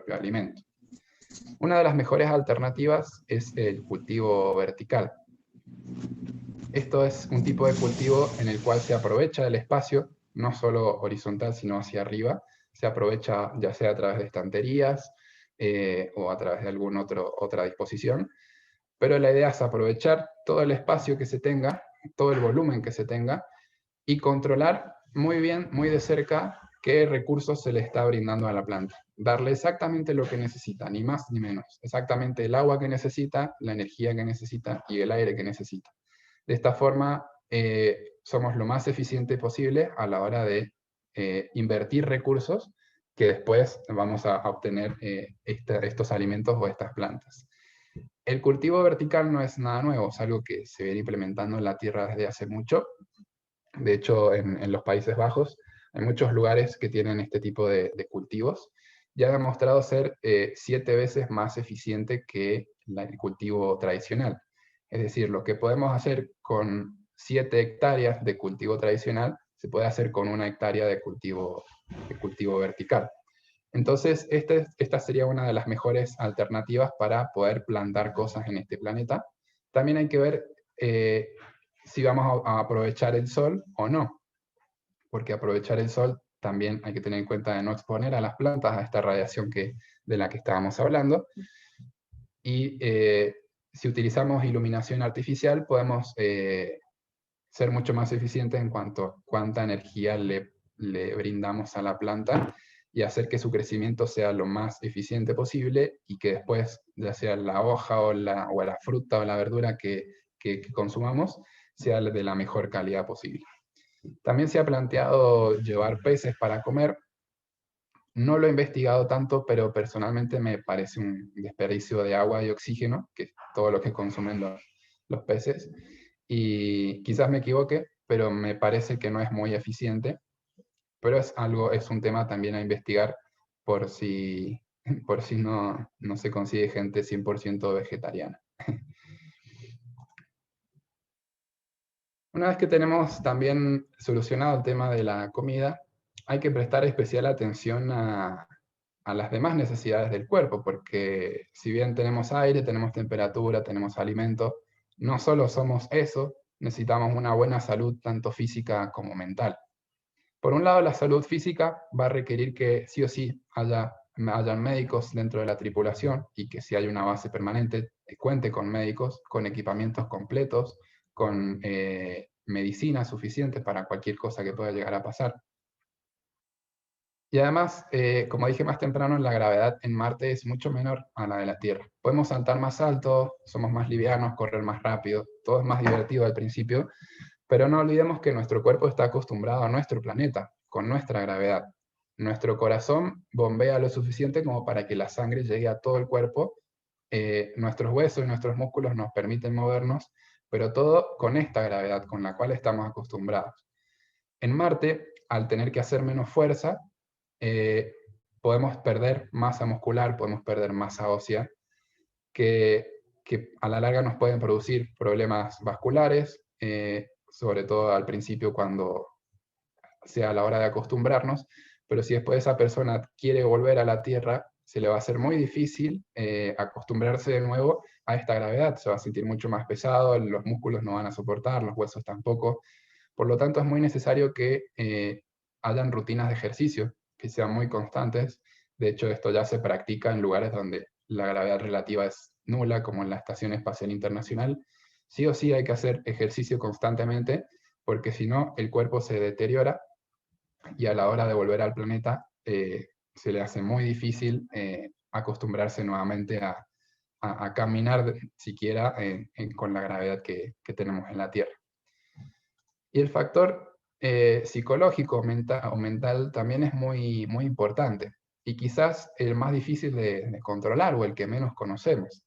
alimento. Una de las mejores alternativas es el cultivo vertical. Esto es un tipo de cultivo en el cual se aprovecha el espacio, no solo horizontal, sino hacia arriba. Se aprovecha ya sea a través de estanterías o a través de alguna otra disposición. Pero la idea es aprovechar todo el espacio que se tenga, todo el volumen que se tenga, y controlar muy bien, muy de cerca, qué recursos se le está brindando a la planta. Darle exactamente lo que necesita, ni más ni menos. Exactamente el agua que necesita, la energía que necesita y el aire que necesita. De esta forma, somos lo más eficiente posible a la hora de invertir recursos que después vamos a obtener estos alimentos o estas plantas. El cultivo vertical no es nada nuevo, es algo que se viene implementando en la Tierra desde hace mucho. De hecho, en los Países Bajos hay muchos lugares que tienen este tipo de cultivos. Ya ha demostrado ser 7 veces más eficiente que el cultivo tradicional. Es decir, lo que podemos hacer con 7 hectáreas de cultivo tradicional, se puede hacer con 1 hectárea de cultivo vertical. Entonces, esta sería una de las mejores alternativas para poder plantar cosas en este planeta. También hay que ver si vamos a aprovechar el sol o no, porque aprovechar el sol también hay que tener en cuenta de no exponer a las plantas a esta radiación de la que estábamos hablando. y si utilizamos iluminación artificial podemos ser mucho más eficientes en cuanto a cuánta energía le brindamos a la planta y hacer que su crecimiento sea lo más eficiente posible y que después, ya sea la hoja o la fruta o la verdura que consumamos, sea de la mejor calidad posible. También se ha planteado llevar peces para comer. No lo he investigado tanto, pero personalmente me parece un desperdicio de agua y oxígeno, que es todo lo que consumen los peces. Y quizás me equivoque, pero me parece que no es muy eficiente. Pero es un tema también a investigar por si, por si no se consigue gente 100% vegetariana. Una vez que tenemos también solucionado el tema de la comida, hay que prestar especial atención a las demás necesidades del cuerpo, porque si bien tenemos aire, tenemos temperatura, tenemos alimento, no solo somos eso, necesitamos una buena salud tanto física como mental. Por un lado, la salud física va a requerir que sí o sí hayan médicos dentro de la tripulación y que si hay una base permanente cuente con médicos, con equipamientos completos, con medicina suficiente para cualquier cosa que pueda llegar a pasar. Y además, como dije más temprano, la gravedad en Marte es mucho menor a la de la Tierra. Podemos saltar más alto, somos más livianos, correr más rápido, todo es más divertido al principio, pero no olvidemos que nuestro cuerpo está acostumbrado a nuestro planeta, con nuestra gravedad. Nuestro corazón bombea lo suficiente como para que la sangre llegue a todo el cuerpo, nuestros huesos y nuestros músculos nos permiten movernos, pero todo con esta gravedad con la cual estamos acostumbrados. En Marte, al tener que hacer menos fuerza, eh, podemos perder masa muscular, podemos perder masa ósea, que a la larga nos pueden producir problemas vasculares, sobre todo al principio cuando sea a la hora de acostumbrarnos, pero si después esa persona quiere volver a la Tierra, se le va a hacer muy difícil acostumbrarse de nuevo a esta gravedad, se va a sentir mucho más pesado, los músculos no van a soportar, los huesos tampoco, por lo tanto es muy necesario que hayan rutinas de ejercicio que sean muy constantes. De hecho, esto ya se practica en lugares donde la gravedad relativa es nula, como en la Estación Espacial Internacional. Sí o sí hay que hacer ejercicio constantemente, porque si no, el cuerpo se deteriora y a la hora de volver al planeta se le hace muy difícil acostumbrarse nuevamente a caminar siquiera con la gravedad que tenemos en la Tierra. Y el factor psicológico o mental también es muy, muy importante y quizás el más difícil de controlar o el que menos conocemos.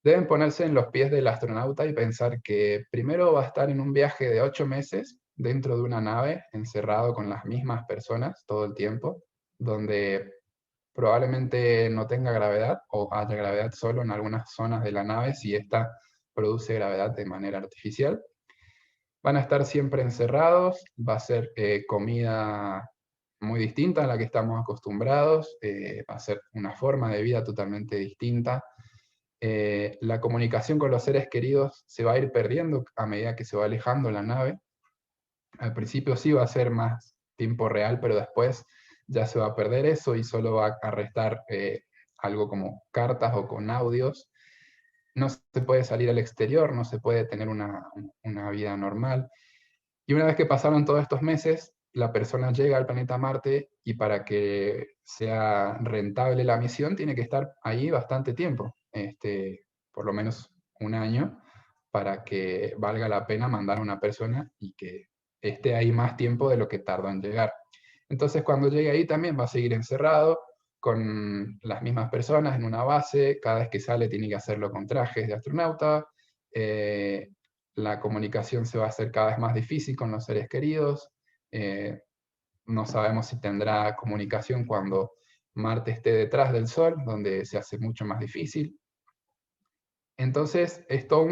Deben ponerse en los pies del astronauta y pensar que primero va a estar en un viaje de 8 meses dentro de una nave, encerrado con las mismas personas todo el tiempo, donde probablemente no tenga gravedad o haya gravedad solo en algunas zonas de la nave si ésta produce gravedad de manera artificial. Van a estar siempre encerrados, va a ser comida muy distinta a la que estamos acostumbrados, va a ser una forma de vida totalmente distinta. La comunicación con los seres queridos se va a ir perdiendo a medida que se va alejando la nave. Al principio sí va a ser más tiempo real, pero después ya se va a perder eso y solo va a restar algo como cartas o con audios. No se puede salir al exterior, no se puede tener una vida normal. Y una vez que pasaron todos estos meses, la persona llega al planeta Marte y para que sea rentable la misión tiene que estar ahí bastante tiempo, por lo menos un año, para que valga la pena mandar a una persona y que esté ahí más tiempo de lo que tardó en llegar. Entonces cuando llegue ahí también va a seguir encerrado con las mismas personas en una base, cada vez que sale tiene que hacerlo con trajes de astronauta, la comunicación se va a hacer cada vez más difícil con los seres queridos, no sabemos si tendrá comunicación cuando Marte esté detrás del Sol, donde se hace mucho más difícil. Entonces, es todo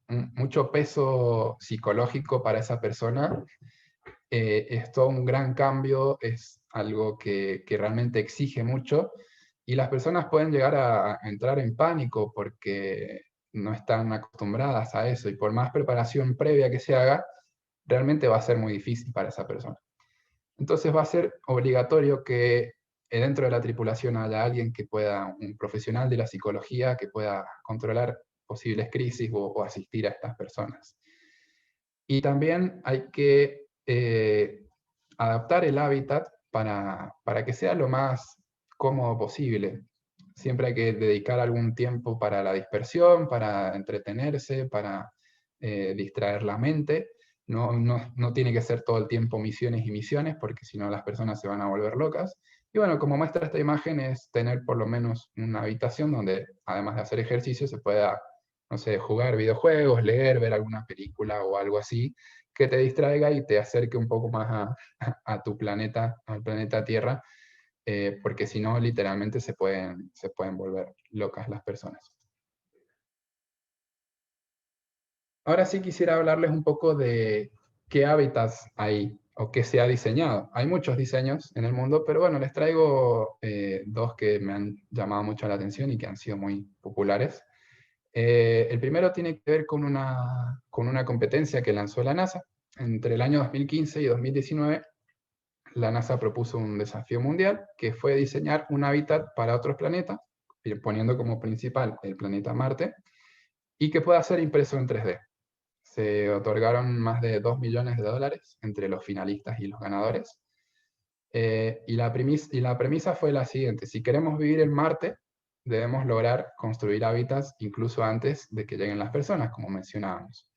mucho peso psicológico para esa persona, es todo un gran cambio, es algo que realmente exige mucho, y las personas pueden llegar a entrar en pánico porque no están acostumbradas a eso, y por más preparación previa que se haga, realmente va a ser muy difícil para esa persona. Entonces va a ser obligatorio que dentro de la tripulación haya alguien que pueda, un profesional de la psicología, que pueda controlar posibles crisis o asistir a estas personas. Y también hay que adaptar el hábitat para que sea lo más cómodo posible. Siempre hay que dedicar algún tiempo para la dispersión, para entretenerse, para distraer la mente. No tiene que ser todo el tiempo misiones y misiones, porque si no las personas se van a volver locas. Y bueno, como muestra esta imagen, es tener por lo menos una habitación donde, además de hacer ejercicio, se pueda, no sé, jugar videojuegos, leer, ver alguna película o algo así, que te distraiga y te acerque un poco más a tu planeta, al planeta Tierra, porque si no, literalmente se pueden volver locas las personas. Ahora sí quisiera hablarles un poco de qué hábitats hay o qué se ha diseñado. Hay muchos diseños en el mundo, pero bueno, les traigo dos que me han llamado mucho la atención y que han sido muy populares. El primero tiene que ver con una competencia que lanzó la NASA. Entre el año 2015 y 2019, la NASA propuso un desafío mundial que fue diseñar un hábitat para otros planetas, poniendo como principal el planeta Marte, y que pueda ser impreso en 3D. Se otorgaron más de $2 millones entre los finalistas y los ganadores. Y la premisa fue la siguiente: si queremos vivir en Marte, debemos lograr construir hábitats incluso antes de que lleguen las personas, como mencionábamos.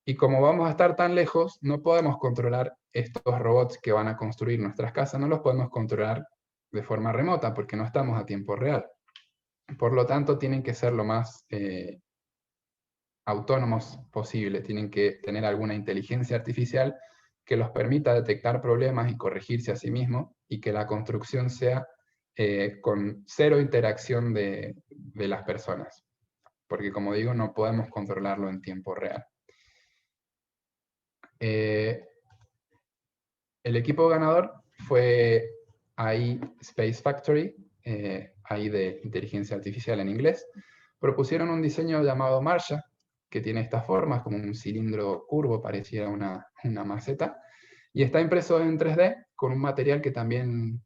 Y como vamos a estar tan lejos, no podemos controlar estos robots que van a construir nuestras casas, no los podemos controlar de forma remota porque no estamos a tiempo real. Por lo tanto, tienen que ser lo más autónomos posible, tienen que tener alguna inteligencia artificial que los permita detectar problemas y corregirse a sí mismos, y que la construcción sea con cero interacción de las personas, porque como digo, no podemos controlarlo en tiempo real. El equipo ganador fue AI Space Factory, AI de inteligencia artificial en inglés. Propusieron un diseño llamado Marsha, que tiene estas formas, como un cilindro curvo, pareciera una maceta, y está impreso en 3D con un material que también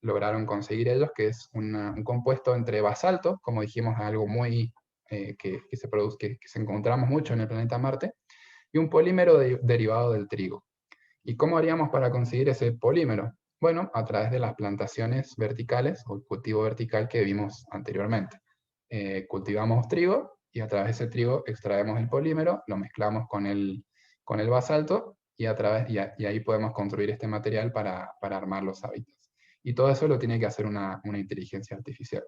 lograron conseguir ellos, que es un compuesto entre basalto, como dijimos, algo muy que se produce, que se encontramos mucho en el planeta Marte, y un polímero derivado del trigo. ¿Y cómo haríamos para conseguir ese polímero? Bueno, a través de las plantaciones verticales o el cultivo vertical que vimos anteriormente. Cultivamos trigo y a través de ese trigo extraemos el polímero, lo mezclamos con el basalto y ahí podemos construir este material para armar los hábitats. Y todo eso lo tiene que hacer una inteligencia artificial.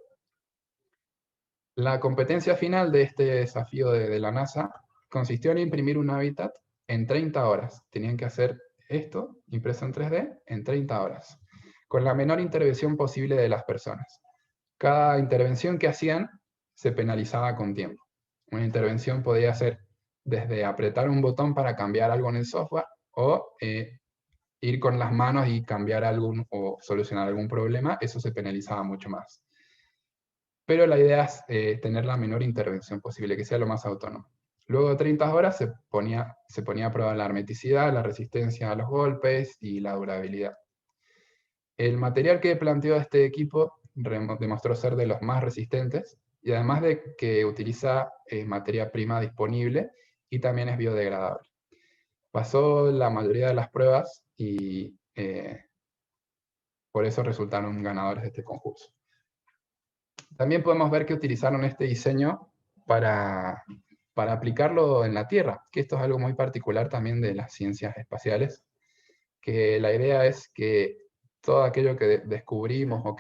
La competencia final de este desafío de la NASA consistió en imprimir un hábitat en 30 horas. Tenían que hacer esto, impreso en 3D, en 30 horas, con la menor intervención posible de las personas. Cada intervención que hacían se penalizaba con tiempo. Una intervención podía ser desde apretar un botón para cambiar algo en el software, o ir con las manos y cambiar algo o solucionar algún problema. Eso se penalizaba mucho más. Pero la idea es tener la menor intervención posible, que sea lo más autónomo. Luego de 30 horas se ponía a prueba la hermeticidad, la resistencia a los golpes y la durabilidad. El material que planteó este equipo demostró ser de los más resistentes, y además de que utiliza materia prima disponible y también es biodegradable. Pasó la mayoría de las pruebas y por eso resultaron ganadores de este concurso. También podemos ver que utilizaron este diseño para aplicarlo en la Tierra, que esto es algo muy particular también de las ciencias espaciales, que la idea es que todo aquello que descubrimos o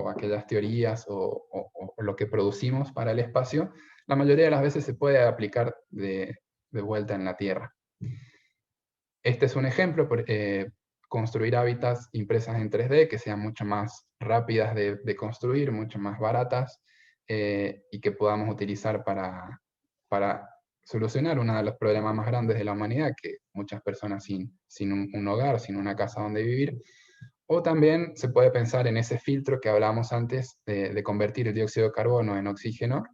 aquellas teorías o lo que producimos para el espacio, la mayoría de las veces se puede aplicar de vuelta en la Tierra. Este es un ejemplo: construir hábitats impresas en 3D que sean mucho más rápidas de construir, mucho más baratas, y que podamos utilizar para solucionar uno de los problemas más grandes de la humanidad, que muchas personas sin un hogar, sin una casa donde vivir. O también se puede pensar en ese filtro que hablábamos antes de convertir el dióxido de carbono en oxígeno,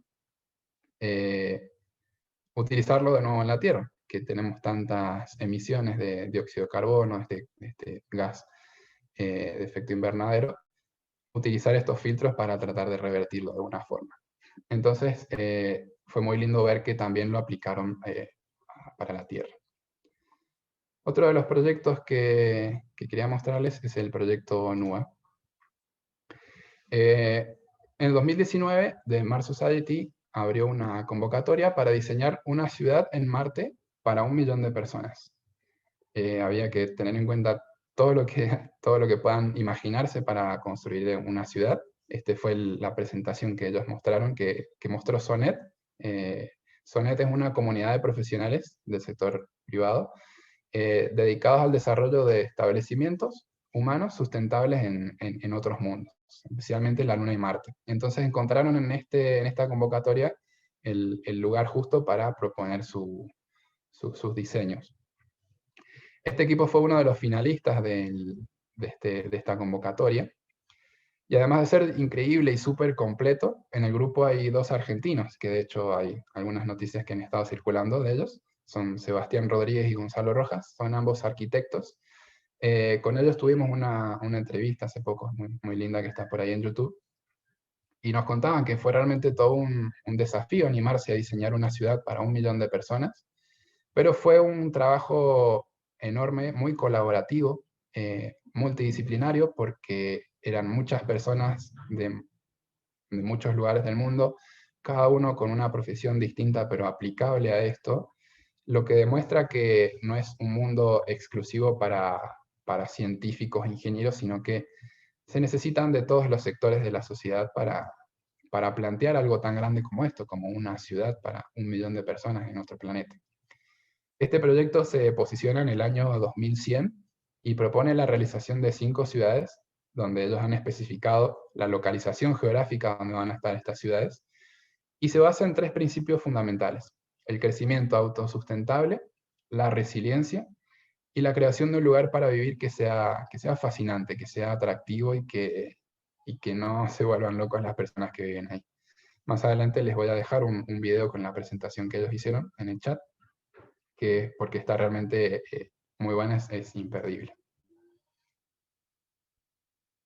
utilizarlo de nuevo en la Tierra, que tenemos tantas emisiones de dióxido de carbono, este gas. de efecto invernadero, utilizar estos filtros para tratar de revertirlo de alguna forma. Entonces, fue muy lindo ver que también lo aplicaron para la Tierra. Otro de los proyectos que quería mostrarles es el proyecto NUA. En el 2019, The Mars Society abrió una convocatoria para diseñar una ciudad en Marte para 1 millón de personas. Había que tener en cuenta todo lo que puedan imaginarse para construir una ciudad. Esta fue la presentación que ellos mostraron, que mostró Sonet. Sonet es una comunidad de profesionales del sector privado dedicados al desarrollo de establecimientos humanos sustentables en otros mundos, especialmente la Luna y Marte. Entonces encontraron en esta convocatoria el lugar justo para proponer sus diseños. Este equipo fue uno de los finalistas de esta convocatoria. Y además de ser increíble y súper completo, en el grupo hay 2 argentinos, que de hecho hay algunas noticias que han estado circulando de ellos. Son Sebastián Rodríguez y Gonzalo Rojas, son ambos arquitectos. Con ellos tuvimos una entrevista hace poco, muy, muy linda, que está por ahí en YouTube. Y nos contaban que fue realmente todo un desafío animarse a diseñar una ciudad para 1 millón de personas, pero fue un trabajo enorme, muy colaborativo, multidisciplinario, porque eran muchas personas de muchos lugares del mundo, cada uno con una profesión distinta pero aplicable a esto, lo que demuestra que no es un mundo exclusivo para científicos e ingenieros, sino que se necesitan de todos los sectores de la sociedad para plantear algo tan grande como esto, como una ciudad para 1 millón de personas en nuestro planeta. Este proyecto se posiciona en el año 2100 y propone la realización de 5 ciudades, donde ellos han especificado la localización geográfica donde van a estar estas ciudades, y se basa en 3 principios fundamentales: el crecimiento autosustentable, la resiliencia y la creación de un lugar para vivir que sea fascinante, que sea atractivo y que no se vuelvan locos las personas que viven ahí. Más adelante les voy a dejar un video con la presentación que ellos hicieron en el chat, porque está realmente muy buena, es imperdible.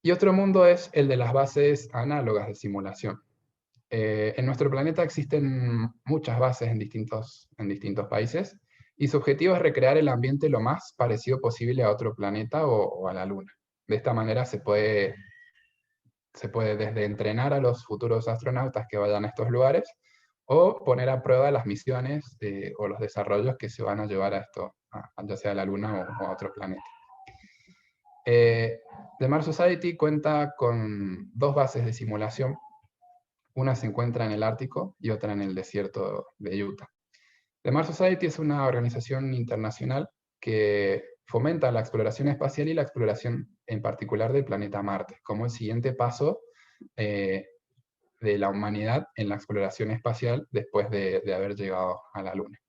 Y otro mundo es el de las bases análogas de simulación. En nuestro planeta existen muchas bases en distintos países, y su objetivo es recrear el ambiente lo más parecido posible a otro planeta o a la Luna. De esta manera se puede desde entrenar a los futuros astronautas que vayan a estos lugares, o poner a prueba las misiones o los desarrollos que se van a llevar a esto, ya sea a la Luna o a otro planeta. The Mars Society cuenta con 2 bases de simulación. Una se encuentra en el Ártico y otra en el desierto de Utah. The Mars Society es una organización internacional que fomenta la exploración espacial y la exploración en particular del planeta Marte, como el siguiente paso de la humanidad en la exploración espacial después de haber llegado a la Luna,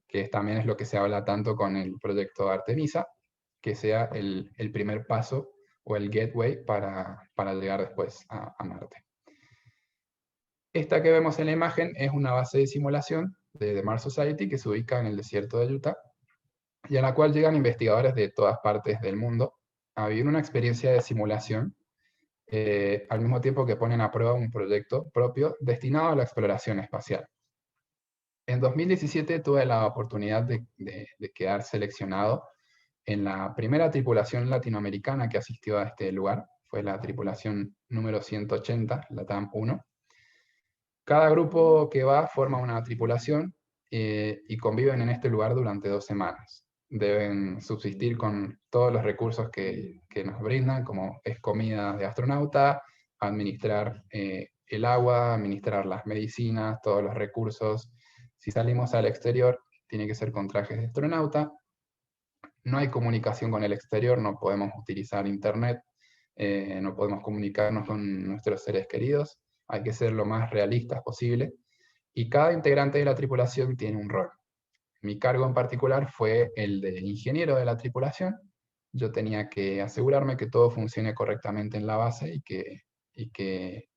que también es lo que se habla tanto con el proyecto Artemisa, que sea el primer paso o el gateway para llegar después a Marte. Esta que vemos en la imagen es una base de simulación de The Mars Society que se ubica en el desierto de Utah, y a la cual llegan investigadores de todas partes del mundo a vivir una experiencia de simulación, al mismo tiempo que ponen a prueba un proyecto propio destinado a la exploración espacial. En 2017 tuve la oportunidad de quedar seleccionado en la primera tripulación latinoamericana que asistió a este lugar. Fue la tripulación número 180, la TAM 1. Cada grupo que va forma una tripulación y conviven en este lugar durante 2 semanas. Deben subsistir con todos los recursos que nos brindan, como es comida de astronauta, administrar el agua, administrar las medicinas, todos los recursos. Si salimos al exterior, tiene que ser con trajes de astronauta. No hay comunicación con el exterior, no podemos utilizar internet, no podemos comunicarnos con nuestros seres queridos. Hay que ser lo más realistas posible, y cada integrante de la tripulación tiene un rol. Mi cargo en particular fue el de ingeniero de la tripulación. Yo tenía que asegurarme que todo funcione correctamente en la base y que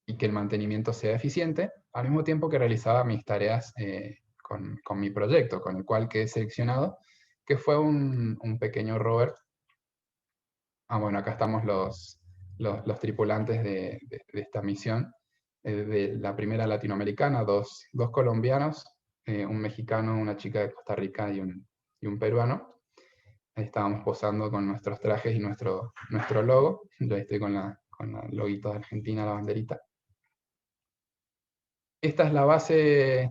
el mantenimiento sea eficiente, al mismo tiempo que realizaba mis tareas con mi proyecto, con el cual quedé seleccionado, que fue un pequeño rover bueno, acá estamos los tripulantes de esta misión, de la primera latinoamericana, dos colombianos, un mexicano, una chica de Costa Rica y un peruano. Ahí estábamos posando con nuestros trajes y nuestro logo. Yo estoy con la loguito de Argentina, la banderita. Esta es la base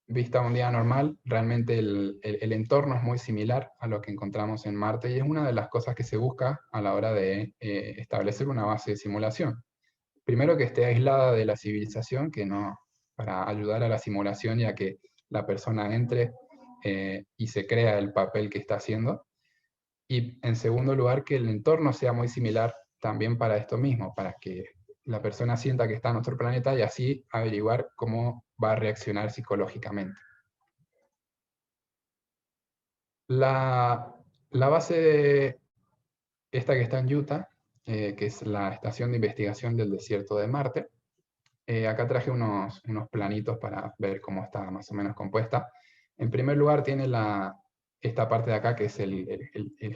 vista un día normal. Realmente el entorno es muy similar a lo que encontramos en Marte y es una de las cosas que se busca a la hora de establecer una base de simulación. Primero, que esté aislada de la civilización, para ayudar a la simulación y a que la persona entre y se crea el papel que está haciendo. Y en segundo lugar, que el entorno sea muy similar también para esto mismo, para que la persona sienta que está en otro planeta y así averiguar cómo va a reaccionar psicológicamente. La base esta que está en Utah, que es la Estación de Investigación del Desierto de Marte, acá traje unos planitos para ver cómo está más o menos compuesta. En primer lugar tiene esta parte de acá, que es el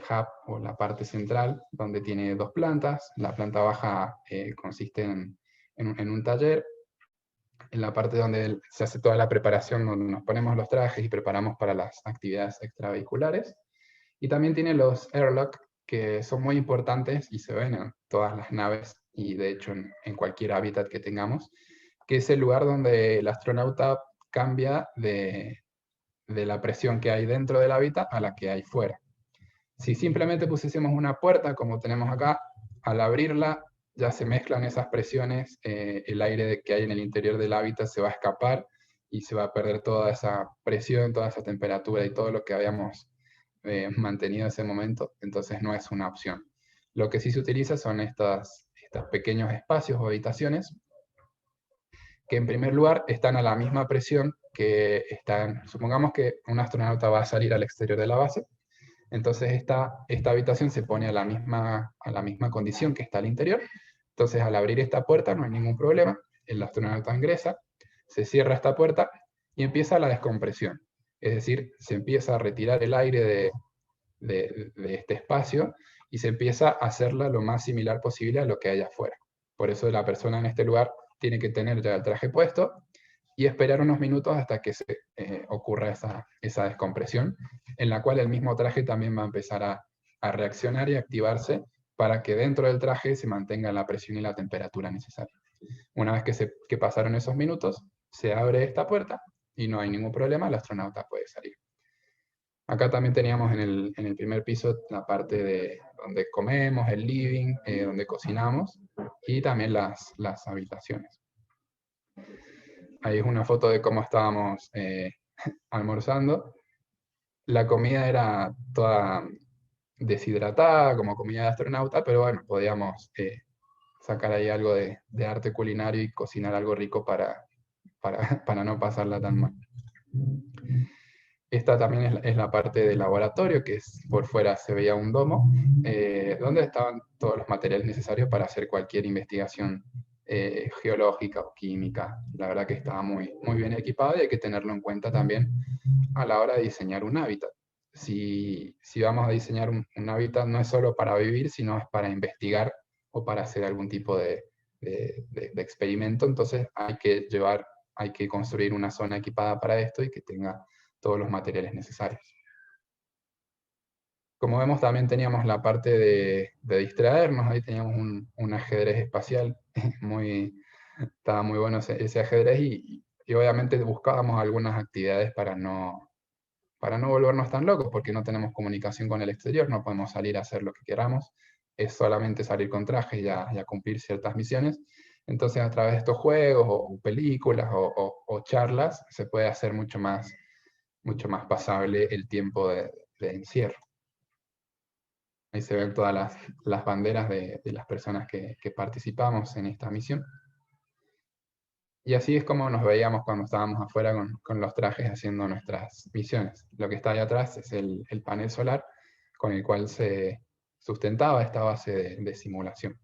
hub o la parte central, donde tiene dos plantas. La planta baja consiste en un taller. En la parte donde se hace toda la preparación, donde nos ponemos los trajes y preparamos para las actividades extravehiculares. Y también tiene los airlock, que son muy importantes y se ven en todas las naves y de hecho en cualquier hábitat que tengamos, que es el lugar donde el astronauta cambia de la presión que hay dentro del hábitat a la que hay fuera. Si simplemente pusiésemos una puerta, como tenemos acá, al abrirla ya se mezclan esas presiones, el aire que hay en el interior del hábitat se va a escapar y se va a perder toda esa presión, toda esa temperatura y todo lo que habíamos mantenido en ese momento, entonces no es una opción. Lo que sí se utiliza son estos pequeños espacios o habitaciones que en primer lugar están a la misma presión que están, supongamos que un astronauta va a salir al exterior de la base, entonces esta habitación se pone a la misma condición que está al interior, entonces al abrir esta puerta no hay ningún problema, el astronauta ingresa, se cierra esta puerta y empieza la descompresión, es decir, se empieza a retirar el aire de este espacio y se empieza a hacerla lo más similar posible a lo que hay afuera. Por eso la persona en este lugar tiene que tener ya el traje puesto y esperar unos minutos hasta que se ocurra esa descompresión, en la cual el mismo traje también va a empezar a reaccionar y activarse para que dentro del traje se mantenga la presión y la temperatura necesaria. Una vez que pasaron esos minutos, se abre esta puerta y no hay ningún problema, el astronauta puede salir. Acá también teníamos en el primer piso la parte de donde comemos, el living, donde cocinamos, y también las habitaciones. Ahí es una foto de cómo estábamos almorzando. La comida era toda deshidratada, como comida de astronauta, pero bueno, podíamos sacar ahí algo de arte culinario y cocinar algo rico para no pasarla tan mal. Esta también es la parte del laboratorio, que es por fuera se veía un domo, donde estaban todos los materiales necesarios para hacer cualquier investigación geológica o química. La verdad que estaba muy bien equipado y hay que tenerlo en cuenta también a la hora de diseñar un hábitat. Si vamos a diseñar un hábitat, no es solo para vivir, sino es para investigar o para hacer algún tipo de experimento, entonces hay que construir una zona equipada para esto y que tenga todos los materiales necesarios. Como vemos, también teníamos la parte de distraernos, ahí teníamos un ajedrez espacial, estaba muy bueno ese ajedrez y obviamente buscábamos algunas actividades para no volvernos tan locos, porque no tenemos comunicación con el exterior, no podemos salir a hacer lo que queramos, es solamente salir con traje y a cumplir ciertas misiones. Entonces, a través de estos juegos o películas o charlas, se puede hacer mucho más pasable el tiempo de encierro. Ahí se ven todas las banderas de las personas que participamos en esta misión. Y así es como nos veíamos cuando estábamos afuera con los trajes haciendo nuestras misiones. Lo que está ahí atrás es el panel solar con el cual se sustentaba esta base de simulación.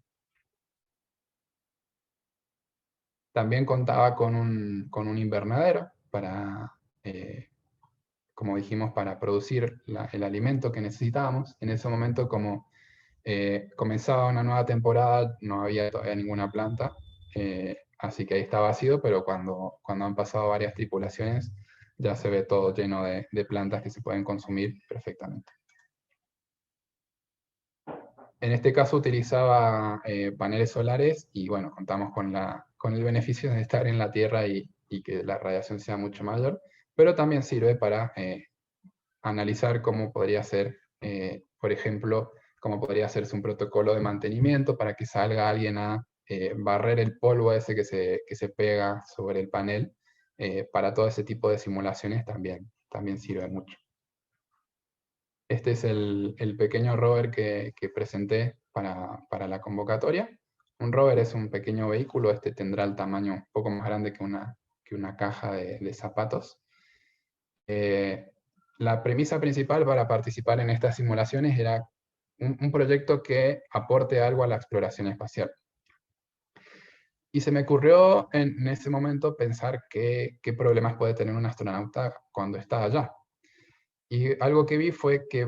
También contaba con un invernadero para, como dijimos, para producir el alimento que necesitábamos. En ese momento, como comenzaba una nueva temporada, no había todavía ninguna planta, así que ahí está vacío, pero cuando han pasado varias tripulaciones, ya se ve todo lleno de plantas que se pueden consumir perfectamente. En este caso utilizaba paneles solares y bueno, contamos con el beneficio de estar en la Tierra y que la radiación sea mucho mayor, pero también sirve para analizar cómo podría ser, por ejemplo, cómo podría hacerse un protocolo de mantenimiento para que salga alguien a barrer el polvo ese que se pega sobre el panel. Para todo ese tipo de simulaciones también sirve mucho. Este es el pequeño rover que presenté para la convocatoria. Un rover es un pequeño vehículo, este tendrá el tamaño un poco más grande que una caja de zapatos. La premisa principal para participar en estas simulaciones era un proyecto que aporte algo a la exploración espacial. Y se me ocurrió en ese momento pensar qué problemas puede tener un astronauta cuando está allá. Y algo que vi fue que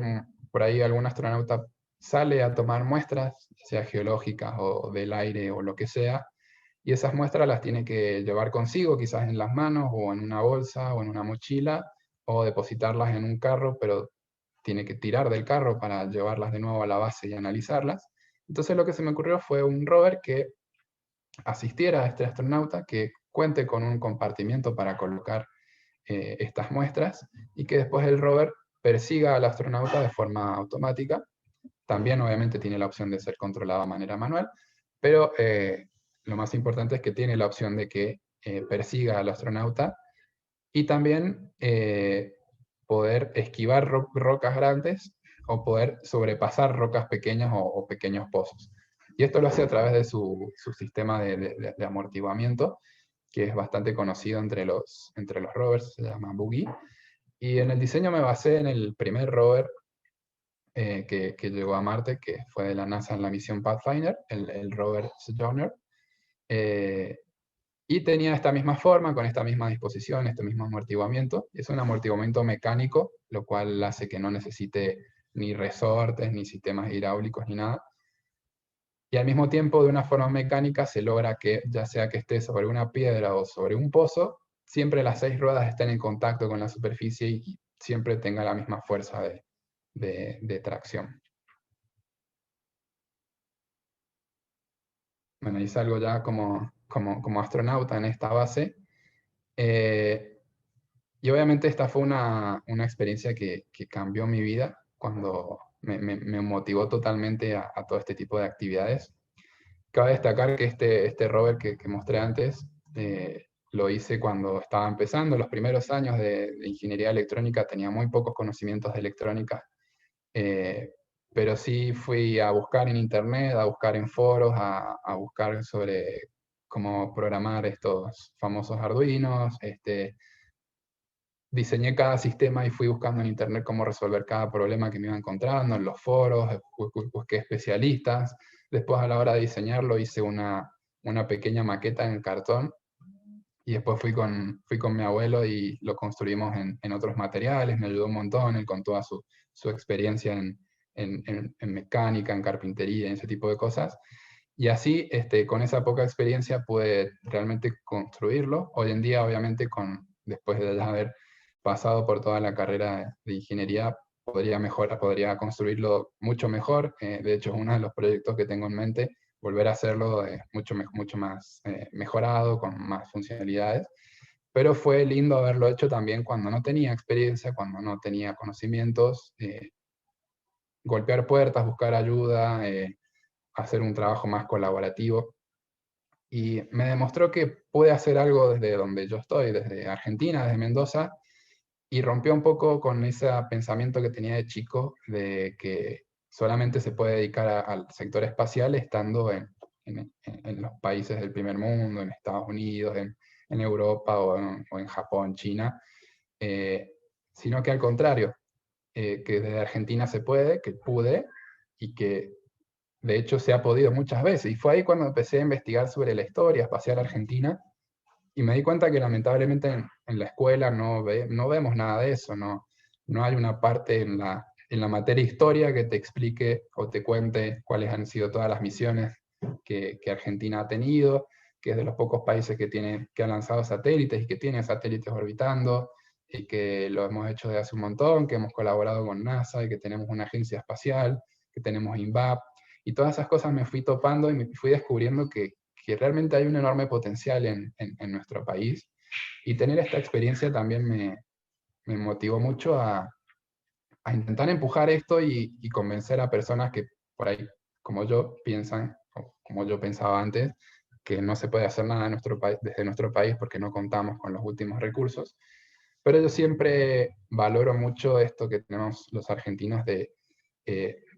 por ahí algún astronauta sale a tomar muestras, sea geológicas o del aire o lo que sea, y esas muestras las tiene que llevar consigo, quizás en las manos o en una bolsa o en una mochila, o depositarlas en un carro, pero tiene que tirar del carro para llevarlas de nuevo a la base y analizarlas. Entonces lo que se me ocurrió fue un rover que asistiera a este astronauta, que cuente con un compartimiento para colocar estas muestras y que después el rover persiga al astronauta de forma automática. También obviamente tiene la opción de ser controlado de manera manual, pero lo más importante es que tiene la opción de que persiga al astronauta y también poder esquivar rocas grandes o poder sobrepasar rocas pequeñas o pequeños pozos. Y esto lo hace a través de su sistema de amortiguamiento, que es bastante conocido entre los rovers, se llama Boogie. Y en el diseño me basé en el primer rover que llegó a Marte, que fue de la NASA en la misión Pathfinder, el rover Sojourner. Y tenía esta misma forma, con esta misma disposición, este mismo amortiguamiento. Es un amortiguamiento mecánico, lo cual hace que no necesite ni resortes, ni sistemas hidráulicos, ni nada. Y al mismo tiempo, de una forma mecánica, se logra que, ya sea que esté sobre una piedra o sobre un pozo, siempre las 6 ruedas estén en contacto con la superficie y siempre tenga la misma fuerza de tracción. Bueno, y salgo ya como astronauta en esta base. Y obviamente esta fue una experiencia que cambió mi vida cuando me motivó totalmente a todo este tipo de actividades. Cabe destacar que este rover que mostré antes lo hice cuando estaba empezando. Los primeros años de ingeniería electrónica tenía muy pocos conocimientos de electrónica, pero sí fui a buscar en internet, a buscar en foros, a buscar sobre cómo programar estos famosos Arduinos. Diseñé cada sistema y fui buscando en internet cómo resolver cada problema que me iba encontrando, en los foros, busqué especialistas. Después, a la hora de diseñarlo, hice una pequeña maqueta en cartón y después fui con mi abuelo y lo construimos en otros materiales. Me ayudó un montón, él con toda su experiencia en mecánica, en carpintería, en ese tipo de cosas. Y así, con esa poca experiencia, pude realmente construirlo. Hoy en día, obviamente, después de ya haber pasado por toda la carrera de ingeniería, podría construirlo mucho mejor. De hecho, es uno de los proyectos que tengo en mente, volver a hacerlo mucho más mejorado, con más funcionalidades. Pero fue lindo haberlo hecho también cuando no tenía experiencia, cuando no tenía conocimientos, golpear puertas, buscar ayuda, hacer un trabajo más colaborativo. Y me demostró que pude hacer algo desde donde yo estoy, desde Argentina, desde Mendoza, y rompió un poco con ese pensamiento que tenía de chico de que solamente se puede dedicar al sector espacial estando en los países del primer mundo, en Estados Unidos, en Europa o en Japón, China, sino que al contrario, que desde Argentina se puede, que pude, y que de hecho se ha podido muchas veces. Y fue ahí cuando empecé a investigar sobre la historia espacial argentina, y me di cuenta que lamentablemente en la escuela no vemos nada de eso, no hay una parte en la en la materia historia que te explique o te cuente cuáles han sido todas las misiones que Argentina ha tenido, que es de los pocos países que ha lanzado satélites y que tiene satélites orbitando, y que lo hemos hecho desde hace un montón, que hemos colaborado con NASA y que tenemos una agencia espacial, que tenemos INVAP, y todas esas cosas me fui topando y me fui descubriendo que realmente hay un enorme potencial en nuestro país, y tener esta experiencia también me motivó mucho a intentar empujar esto y convencer a personas que por ahí, como yo, piensan, o como yo pensaba antes, que no se puede hacer nada en desde nuestro país porque no contamos con los últimos recursos. Pero yo siempre valoro mucho esto que tenemos los argentinos de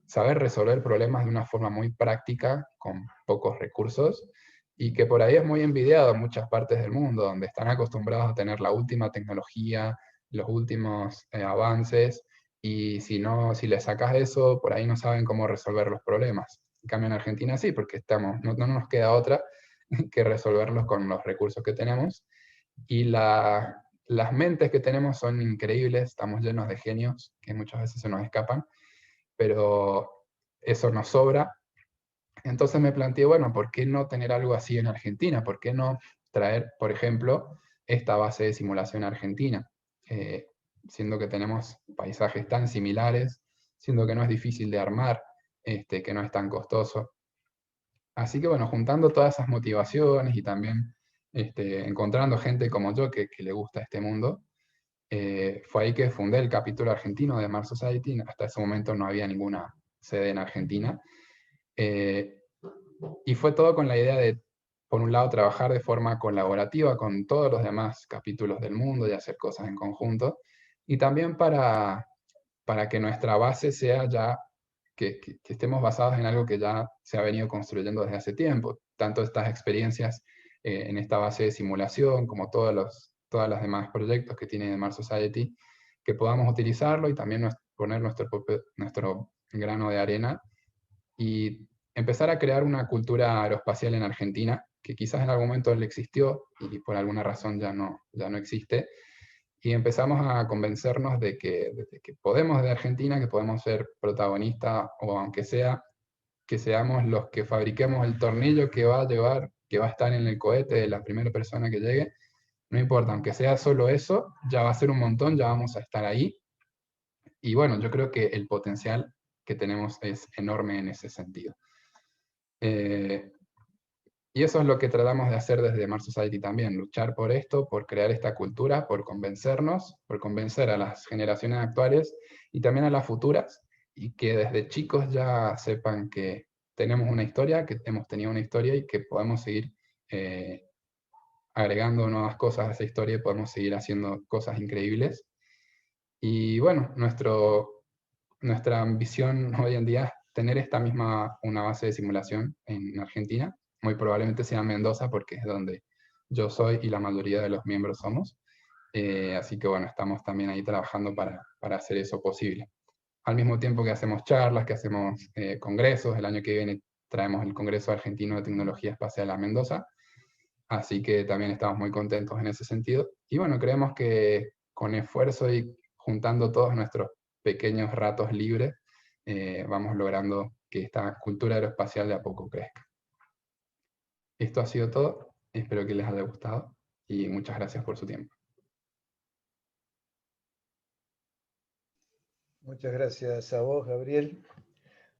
saber resolver problemas de una forma muy práctica, con pocos recursos, y que por ahí es muy envidiado en muchas partes del mundo, donde están acostumbrados a tener la última tecnología, los últimos avances, y si no, si les sacas eso, por ahí no saben cómo resolver los problemas. En cambio en Argentina sí, porque no nos queda otra que resolverlos con los recursos que tenemos, y las mentes que tenemos son increíbles, estamos llenos de genios que muchas veces se nos escapan, pero eso nos sobra. Entonces me planteé, bueno, ¿por qué no tener algo así en Argentina? ¿Por qué no traer, por ejemplo, esta base de simulación argentina? Siendo que tenemos paisajes tan similares, siendo que no es difícil de armar, que no es tan costoso. Así que bueno, juntando todas esas motivaciones y también encontrando gente como yo que le gusta este mundo, fue ahí que fundé el capítulo argentino de Mars Society. Hasta ese momento no había ninguna sede en Argentina. Eh, y fue todo con la idea de, por un lado, trabajar de forma colaborativa con todos los demás capítulos del mundo y hacer cosas en conjunto. Y también para que nuestra base sea ya, que estemos basados en algo que ya se ha venido construyendo desde hace tiempo. Tanto estas experiencias en esta base de simulación, como todos los demás proyectos que tiene Mars Society, que podamos utilizarlo y también poner nuestro grano de arena y empezar a crear una cultura aeroespacial en Argentina, que quizás en algún momento le existió y por alguna razón ya no existe, y empezamos a convencernos de que podemos de Argentina, que podemos ser protagonistas, o aunque sea que seamos los que fabriquemos el tornillo que va a llevar, que va a estar en el cohete de la primera persona que llegue, no importa, aunque sea solo eso, ya va a ser un montón, ya vamos a estar ahí. Y bueno, yo creo que el potencial que tenemos es enorme en ese sentido. Y eso es lo que tratamos de hacer desde Mars Society también, luchar por esto, por crear esta cultura, por convencernos, por convencer a las generaciones actuales y también a las futuras, y que desde chicos ya sepan que tenemos una historia, que hemos tenido una historia y que podemos seguir agregando nuevas cosas a esa historia y podemos seguir haciendo cosas increíbles. Y bueno, nuestra ambición hoy en día es tener una base de simulación en Argentina. Muy probablemente sea Mendoza porque es donde yo soy y la mayoría de los miembros somos. Así que bueno, estamos también ahí trabajando para hacer eso posible. Al mismo tiempo que hacemos charlas, que hacemos congresos, el año que viene traemos el Congreso Argentino de Tecnología Espacial a Mendoza. Así que también estamos muy contentos en ese sentido. Y bueno, creemos que con esfuerzo y juntando todos nuestros pequeños ratos libres, vamos logrando que esta cultura aeroespacial de a poco crezca. Esto ha sido todo, espero que les haya gustado y muchas gracias por su tiempo. Muchas gracias a vos, Gabriel.